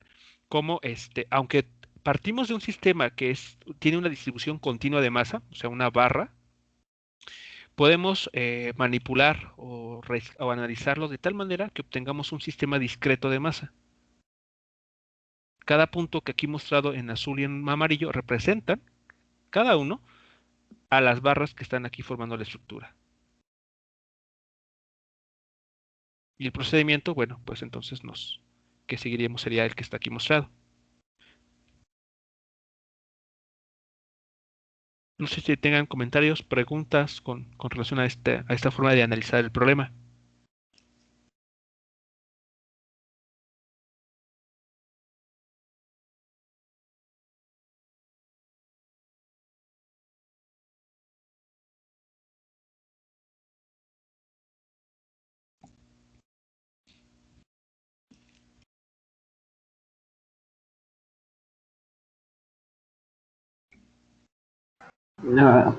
S1: cómo aunque partimos de un sistema que tiene una distribución continua de masa, o sea, una barra, podemos manipular o analizarlo de tal manera que obtengamos un sistema discreto de masa. Cada punto que aquí mostrado en azul y en amarillo representan, cada uno, a las barras que están aquí formando la estructura. Y el procedimiento, bueno, pues entonces que seguiríamos sería el que está aquí mostrado. No sé si tengan comentarios, preguntas con relación a esta forma de analizar el problema.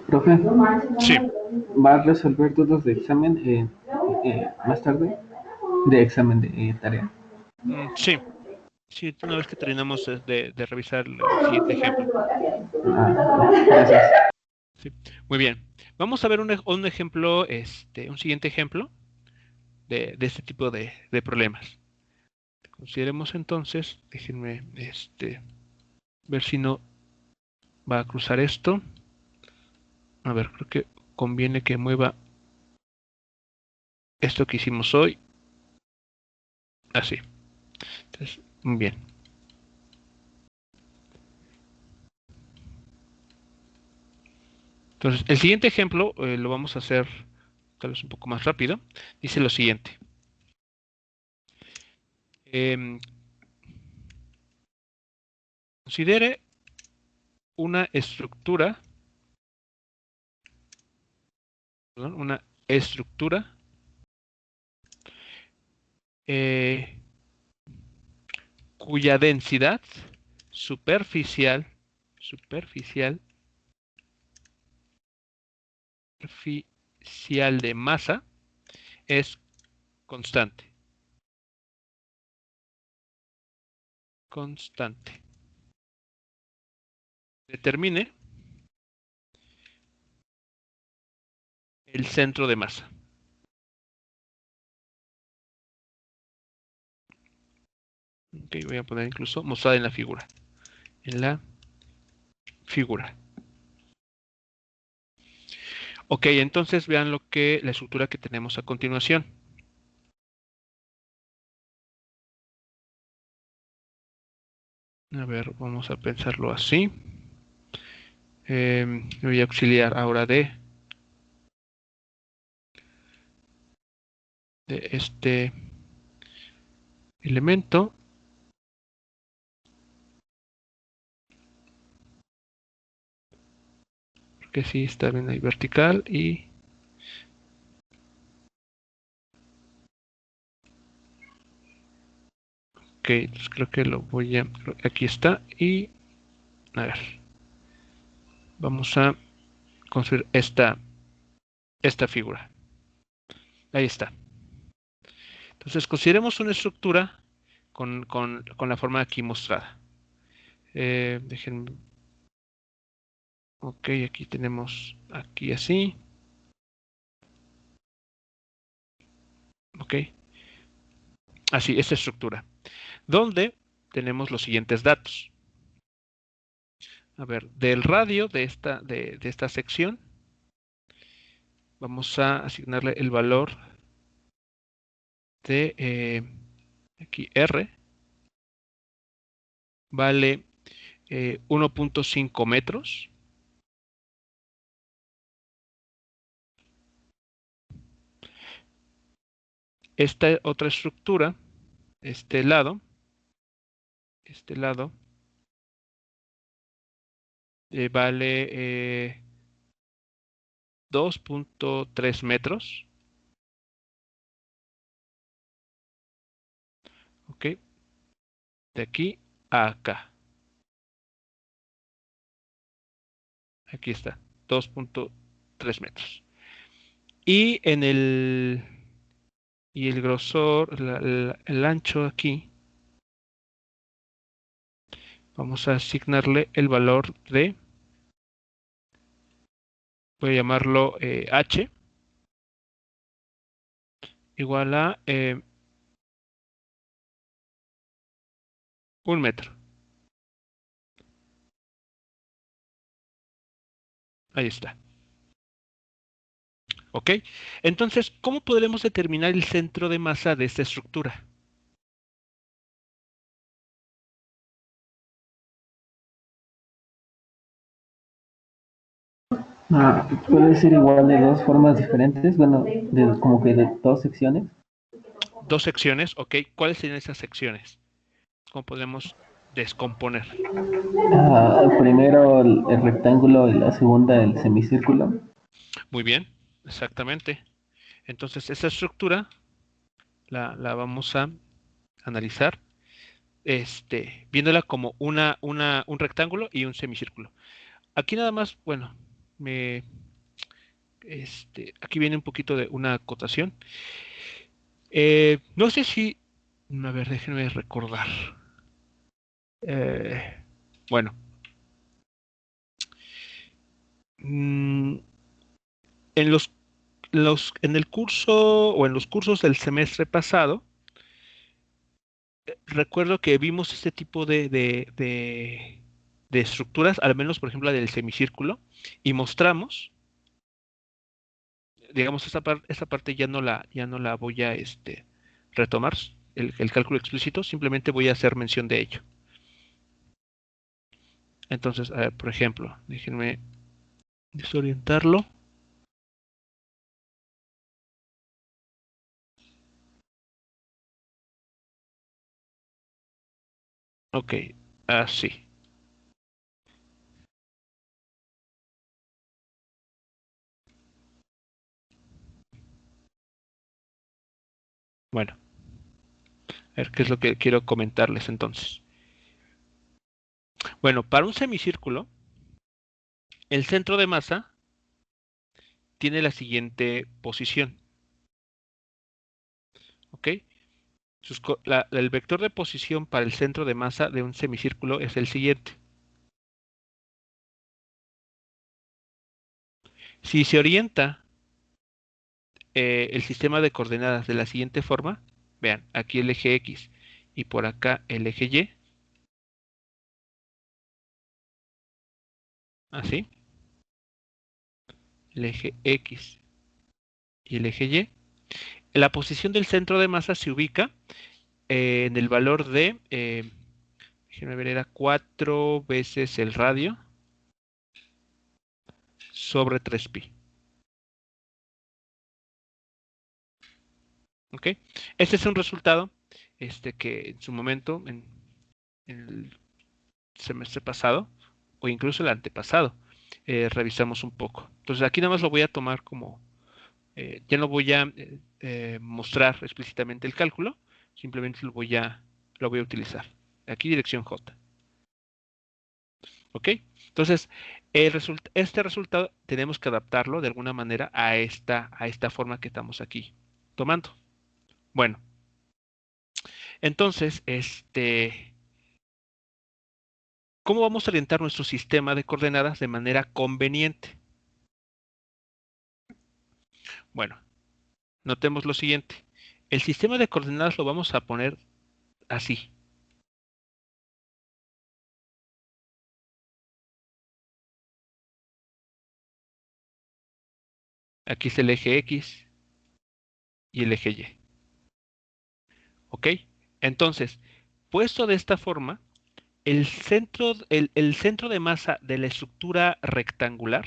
S2: Profe,
S1: Sí,
S2: ¿va a resolver dudas de examen más tarde? De examen de tarea.
S1: sí, sí, una vez que terminamos de revisar el siguiente ejemplo.
S2: Gracias.
S1: Sí, muy bien. Vamos a ver un ejemplo, un siguiente ejemplo de este tipo de problemas. Consideremos entonces, déjenme ver si no va a cruzar esto. A ver, creo que conviene que mueva esto que hicimos hoy. Así. Entonces, muy bien. Entonces, el siguiente ejemplo lo vamos a hacer tal vez un poco más rápido. Dice lo siguiente. Em, considere una estructura, perdón, una estructura eh, cuya densidad superficial, superficial, superficial de masa es constante. Constante. Determine el centro de masa. Ok, voy a poner incluso mostrada en la figura. En la figura. Ok, entonces vean la estructura que tenemos a continuación. A ver, vamos a pensarlo así. Me voy a auxiliar ahora de este elemento. Porque sí está bien ahí vertical y ok, entonces creo que lo voy a, aquí está y a ver, vamos a construir esta figura. Ahí está. Entonces consideremos una estructura con la forma aquí mostrada. Déjenme, ok, aquí tenemos aquí así, ok, así, esta estructura, donde tenemos los siguientes datos. A ver, del radio de esta sección, vamos a asignarle el valor de aquí R, vale 1.5 metros. Esta otra estructura, este lado, este lado, vale 2.3 metros. Ok, de aquí a acá. Aquí está, 2.3 metros. Y en y el grosor, el ancho aquí, vamos a asignarle el valor de, voy a llamarlo H, igual a 1 metro. Ahí está. ¿Ok? Entonces, ¿cómo podremos determinar el centro de masa de esta estructura?
S2: Puede ser igual de dos formas diferentes, bueno, como que de dos secciones.
S1: Dos secciones, ¿ok? ¿Cuáles serían esas secciones? ¿Cómo podemos descomponer?
S2: Primero el rectángulo y la segunda el semicírculo.
S1: Muy bien, exactamente. Entonces, esta estructura la vamos a analizar, viéndola como un rectángulo y un semicírculo. Aquí nada más, bueno, Aquí viene un poquito de una acotación. No sé si, a ver, déjenme recordar. Bueno, en en el curso o en los cursos del semestre pasado, recuerdo que vimos este tipo de estructuras, al menos por ejemplo la del semicírculo, y mostramos, digamos, esta parte ya no la voy a retomar, el cálculo explícito, simplemente voy a hacer mención de ello. Entonces, a ver, por ejemplo, déjenme desorientarlo. Ok, así. Bueno, a ver qué es lo que quiero comentarles entonces. Bueno, para un semicírculo, el centro de masa tiene la siguiente posición. ¿Ok? El vector de posición para el centro de masa de un semicírculo es el siguiente. Si se orienta el sistema de coordenadas de la siguiente forma, vean, aquí el eje X y por acá el eje Y, así, el eje X y el eje Y, la posición del centro de masa se ubica en el valor de, déjenme ver, era 4 veces el radio sobre 3pi. ¿Ok? Este es un resultado que en su momento, en el semestre pasado, o incluso el antepasado, revisamos un poco. Entonces aquí nada más lo voy a tomar como, ya no voy a mostrar explícitamente el cálculo, simplemente lo voy a utilizar. Aquí dirección J. ¿Ok? Entonces, este resultado tenemos que adaptarlo de alguna manera a esta forma que estamos aquí tomando. Bueno, entonces, ¿cómo vamos a orientar nuestro sistema de coordenadas de manera conveniente? Bueno, notemos lo siguiente. El sistema de coordenadas lo vamos a poner así. Aquí es el eje X y el eje Y. ¿Ok? Entonces, puesto de esta forma, el centro de masa de la estructura rectangular,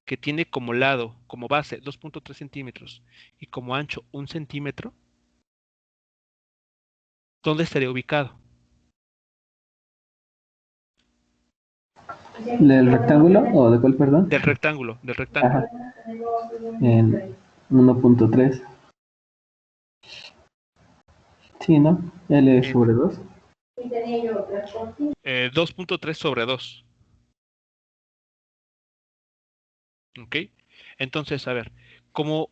S1: que tiene como lado, como base 2.3 centímetros y como ancho 1 centímetro, ¿dónde estaría ubicado?
S2: ¿Del rectángulo o de cuál, perdón?
S1: Del rectángulo, del rectángulo.
S2: Ajá. En 1.3. Sí, ¿no? L
S1: En
S2: sobre 2.
S1: 2.3 sobre 2. ¿Ok? Entonces, a ver, como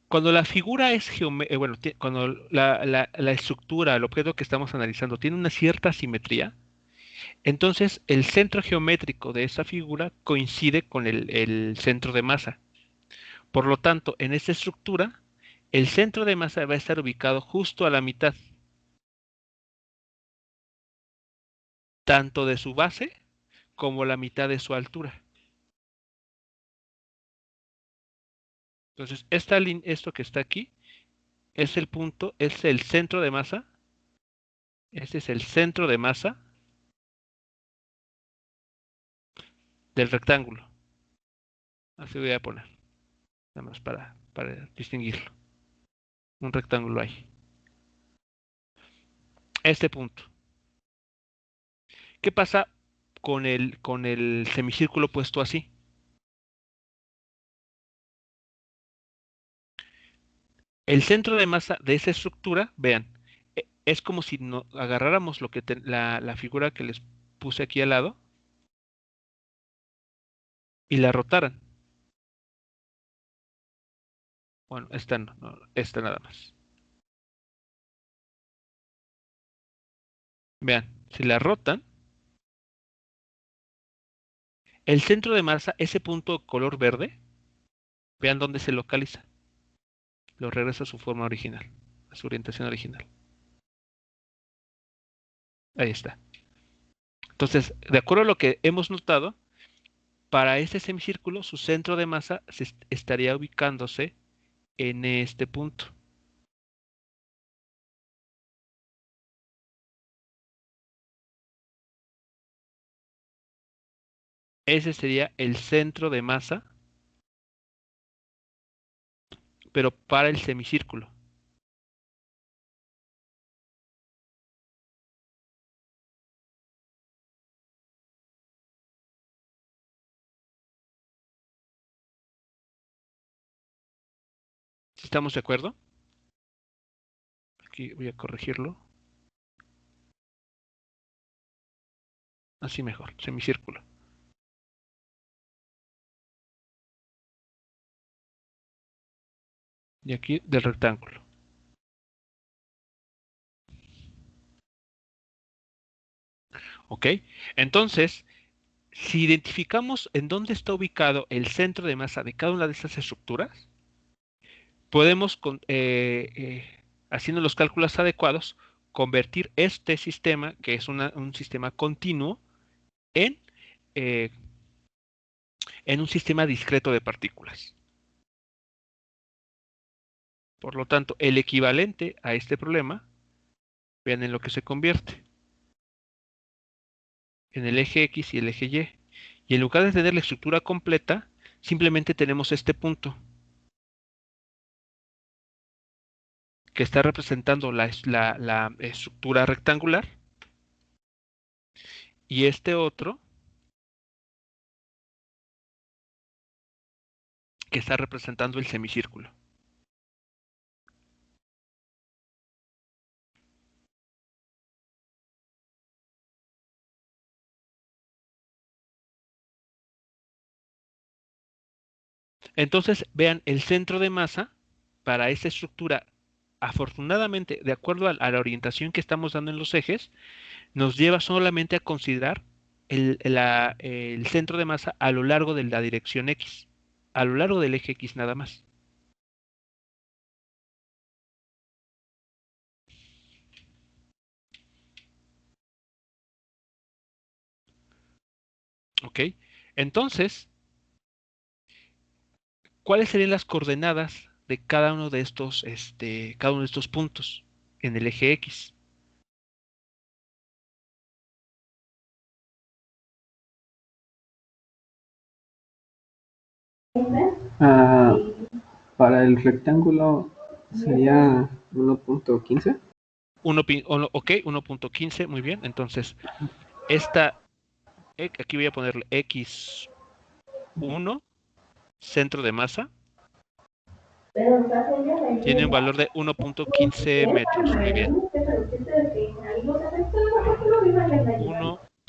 S1: cuando la figura es bueno, cuando la estructura, el objeto que estamos analizando tiene una cierta simetría, entonces el centro geométrico de esa figura coincide con el centro de masa. Por lo tanto, en esta estructura, el centro de masa va a estar ubicado justo a la mitad, tanto de su base como la mitad de su altura. Entonces, esto que está aquí es el punto, es el centro de masa. Este es el centro de masa del rectángulo. Así voy a poner, nada más para distinguirlo. Un rectángulo ahí. Este punto. ¿Qué pasa con el semicírculo puesto así? El centro de masa de esa estructura, vean, es como si agarráramos la figura que les puse aquí al lado y la rotaran. Bueno, esta no, esta nada más. Vean, si la rotan, el centro de masa, ese punto color verde, vean dónde se localiza. Lo regresa a su forma original, a su orientación original. Ahí está. Entonces, de acuerdo a lo que hemos notado, para este semicírculo, su centro de masa estaría ubicándose en este punto. Ese sería el centro de masa, pero para el semicírculo. ¿Sí estamos de acuerdo? Aquí voy a corregirlo. Así mejor, semicírculo. Y aquí del rectángulo. ¿Ok? Entonces, si identificamos en dónde está ubicado el centro de masa de cada una de estas estructuras, podemos, haciendo los cálculos adecuados, convertir este sistema, que es un sistema continuo, en, eh, en un sistema discreto de partículas. Por lo tanto, el equivalente a este problema, vean en lo que se convierte, en el eje X y el eje Y. Y en lugar de tener la estructura completa, simplemente tenemos este punto, que está representando la estructura rectangular, y este otro, que está representando el semicírculo. Entonces, vean, el centro de masa para esta estructura, afortunadamente, de acuerdo a la orientación que estamos dando en los ejes, nos lleva solamente a considerar el centro de masa a lo largo de la dirección X, a lo largo del eje X nada más. ¿Ok? Entonces, ¿cuáles serían las coordenadas de cada uno de estos puntos en el eje X?
S2: Ah, para el rectángulo sería 1.15.
S1: Ok, 1.15, muy bien. Entonces, aquí voy a ponerle X1, centro de masa, tiene un valor de 1.15 metros. Muy bien.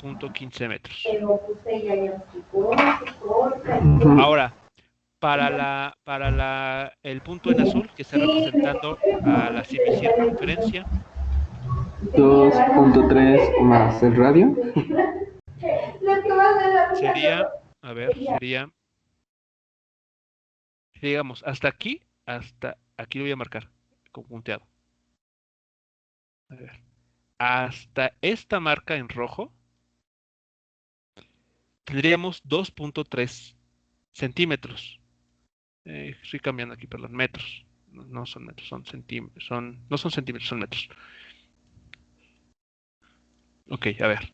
S1: 1.15 metros. Ahora, para el punto en azul, que está representando a la semicircunferencia,
S2: 2.3 más el radio.
S1: sería, a ver, digamos, hasta aquí lo voy a marcar con punteado. A ver, hasta esta marca en rojo, tendríamos 2.3 centímetros. Estoy cambiando aquí, perdón, metros. No son metros, son centímetros. No son centímetros, son metros. Ok, a ver.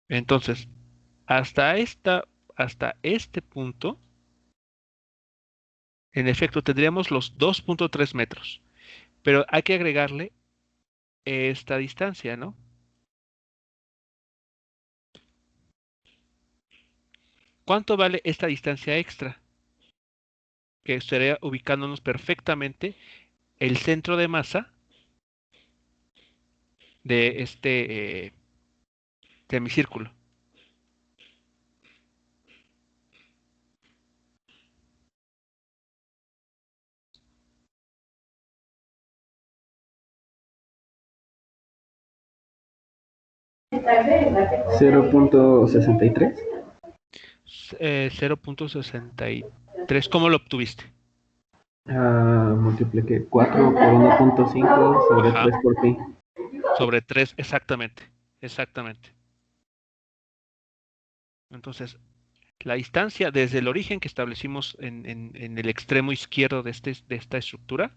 S1: Entonces, hasta este punto, en efecto, tendríamos los 2.3 metros. Pero hay que agregarle esta distancia, ¿no? ¿Cuánto vale esta distancia extra? Que estaría ubicándonos perfectamente el centro de masa de este semicírculo.
S2: ¿0.63?
S1: 0.63. ¿Cómo lo obtuviste?
S2: Multipliqué 4 por 1.5 sobre
S1: Ajá.
S2: 3 por pi.
S1: Sobre 3, exactamente. Exactamente. Entonces, la distancia desde el origen que establecimos en el extremo izquierdo de esta estructura,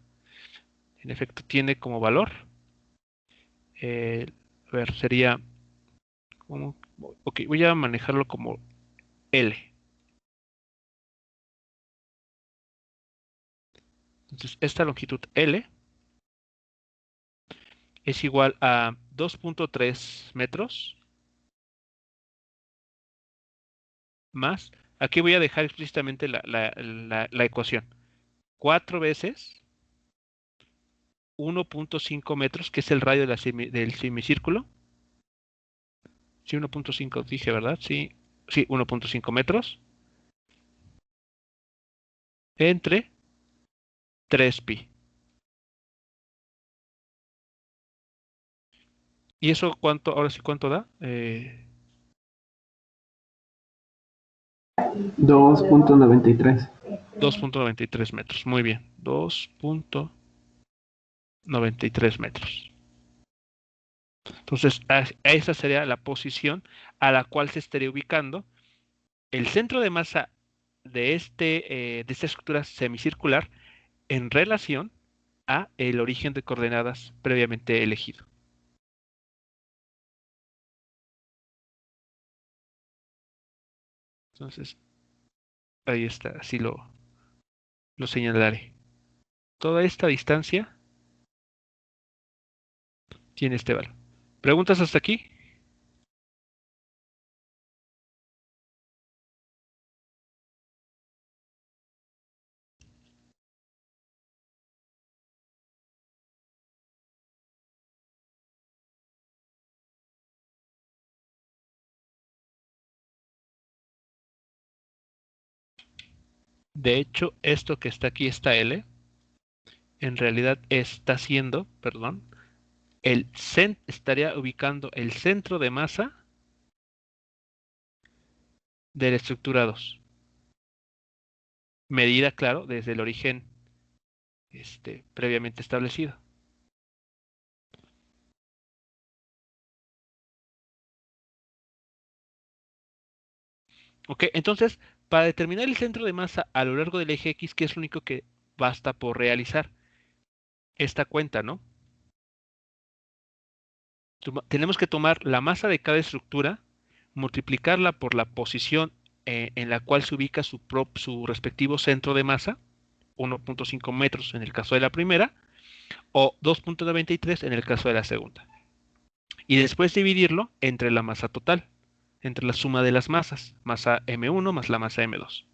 S1: en efecto, tiene como valor, eh, a ver, sería, ok, voy a manejarlo como L. Entonces, esta longitud L es igual a 2.3 metros más, aquí voy a dejar explícitamente la ecuación, 4 veces 1.5 metros, que es el radio del semicírculo. Sí, 1.5 dije, ¿verdad? Sí, sí, 1.5 metros entre 3pi. ¿Y eso cuánto, ahora sí cuánto da?
S2: 2.93.
S1: 2.93 metros. Muy bien, 2.93 metros. Entonces, esa sería la posición a la cual se estaría ubicando el centro de masa de esta estructura semicircular en relación a el origen de coordenadas previamente elegido. Entonces, ahí está, así lo señalaré. Toda esta distancia tiene este valor. ¿Preguntas hasta aquí? De hecho, esto que está aquí, esta L, en realidad está siendo, perdón, estaría ubicando el centro de masa de la estructura 2. Medida, claro, desde el origen previamente establecido. Ok, entonces, para determinar el centro de masa a lo largo del eje X, ¿qué es lo único que basta por realizar? Esta cuenta, ¿no? Tenemos que tomar la masa de cada estructura, multiplicarla por la posición en la cual se ubica su respectivo centro de masa, 1.5 metros en el caso de la primera, o 2.93 en el caso de la segunda. Y después dividirlo entre la masa total, entre la suma de las masas, masa M1 más la masa M2.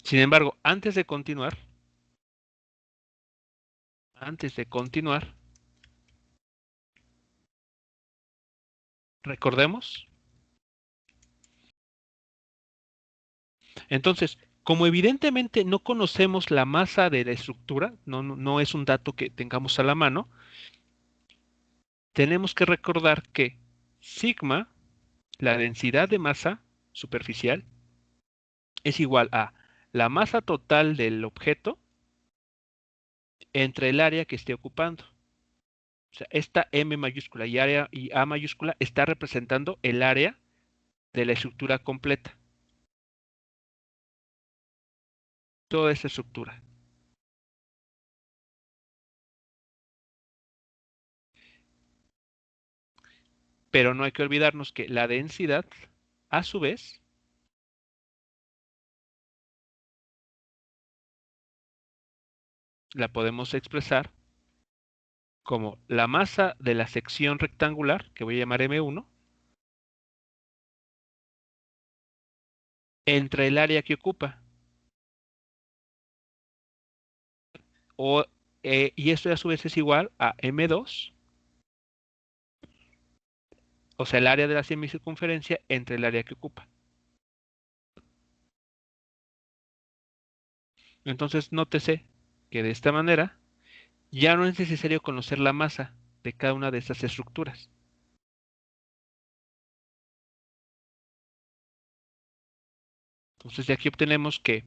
S1: Sin embargo, antes de continuar, recordemos. Entonces, como evidentemente no conocemos la masa de la estructura, no es un dato que tengamos a la mano, tenemos que recordar que sigma, la densidad de masa superficial, es igual a la masa total del objeto entre el área que esté ocupando. O sea, esta M mayúscula y A mayúscula está representando el área de la estructura completa. Toda esa estructura. Pero no hay que olvidarnos que la densidad, a su vez, la podemos expresar como la masa de la sección rectangular, que voy a llamar M1, entre el área que ocupa. y esto a su vez es igual a M2, o sea, el área de la semicircunferencia entre el área que ocupa. Entonces, nótese que de esta manera ya no es necesario conocer la masa de cada una de estas estructuras. Entonces, de aquí obtenemos que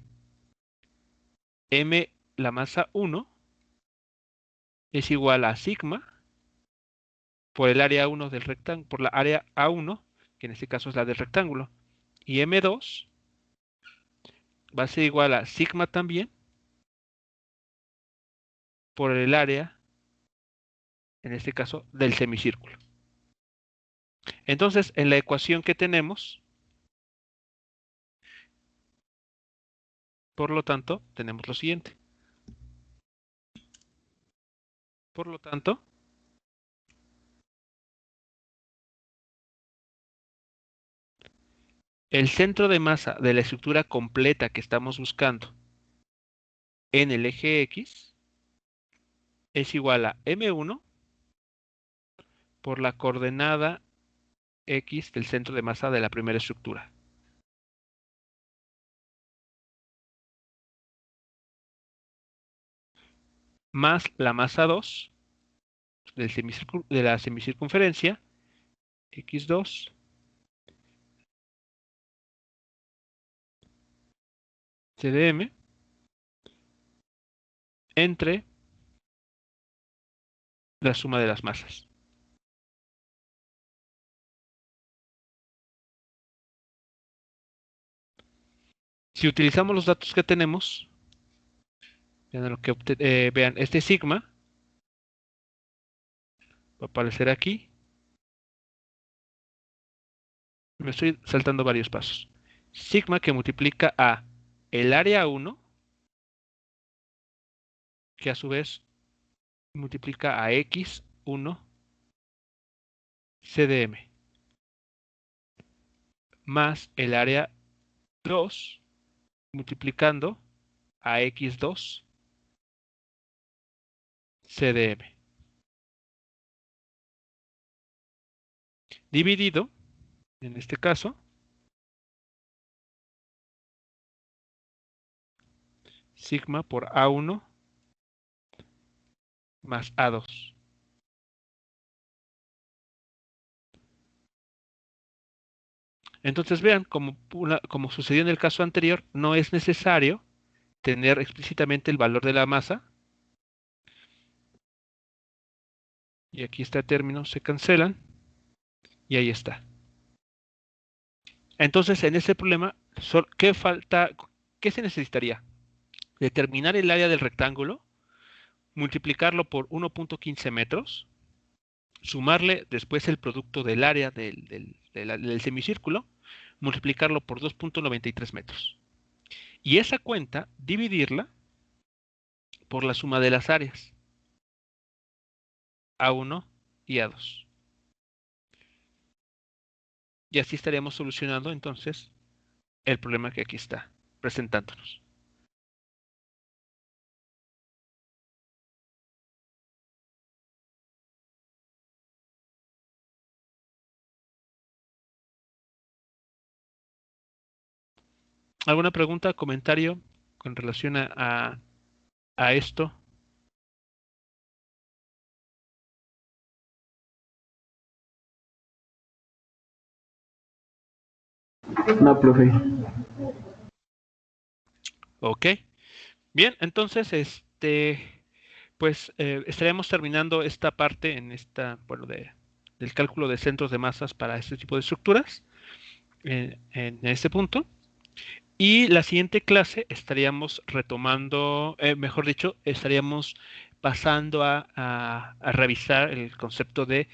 S1: M, la masa 1, es igual a sigma por el área 1 del rectángulo, por la área A1, que en este caso es la del rectángulo, y M2 va a ser igual a sigma también por el área, en este caso, del semicírculo. Entonces, en la ecuación que tenemos, por lo tanto, tenemos lo siguiente. Por lo tanto, el centro de masa de la estructura completa que estamos buscando en el eje X es igual a M1 por la coordenada X del centro de masa de la primera estructura. Más la masa 2 de la semicircunferencia, X2, CDM, entre la suma de las masas. Si utilizamos los datos que tenemos, vean, este sigma va a aparecer aquí. Me estoy saltando varios pasos. Sigma que multiplica a el área 1, que a su vez multiplica a X1 CDM, más el área 2 multiplicando a X2 CDM, dividido, en este caso, sigma por A1 más A2. Entonces vean, como sucedió en el caso anterior, no es necesario tener explícitamente el valor de la masa. Y aquí está el término, se cancelan. Y ahí está. Entonces, en ese problema, ¿qué falta? ¿Qué se necesitaría? Determinar el área del rectángulo, multiplicarlo por 1.15 metros, sumarle después el producto del área del semicírculo, multiplicarlo por 2.93 metros. Y esa cuenta, dividirla por la suma de las áreas, A1 y A2. Y así estaríamos solucionando entonces el problema que aquí está presentándonos. ¿Alguna pregunta, comentario con relación a esto?
S2: No, profe.
S1: Ok. Bien, entonces, pues estaríamos terminando esta parte en bueno, del cálculo de centros de masas para este tipo de estructuras en este punto. Y la siguiente clase estaríamos retomando, mejor dicho, estaríamos pasando a revisar el concepto de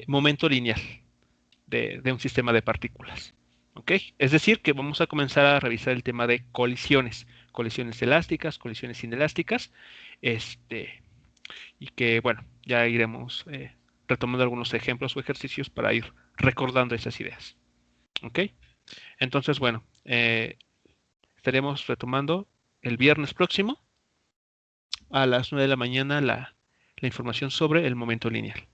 S1: momento lineal de un sistema de partículas. ¿Ok? Es decir, que vamos a comenzar a revisar el tema de colisiones, colisiones elásticas, colisiones inelásticas, y que, bueno, ya iremos retomando algunos ejemplos o ejercicios para ir recordando esas ideas. ¿Ok? Entonces, bueno, estaremos retomando el viernes próximo a las 9 de la mañana la información sobre el momento lineal.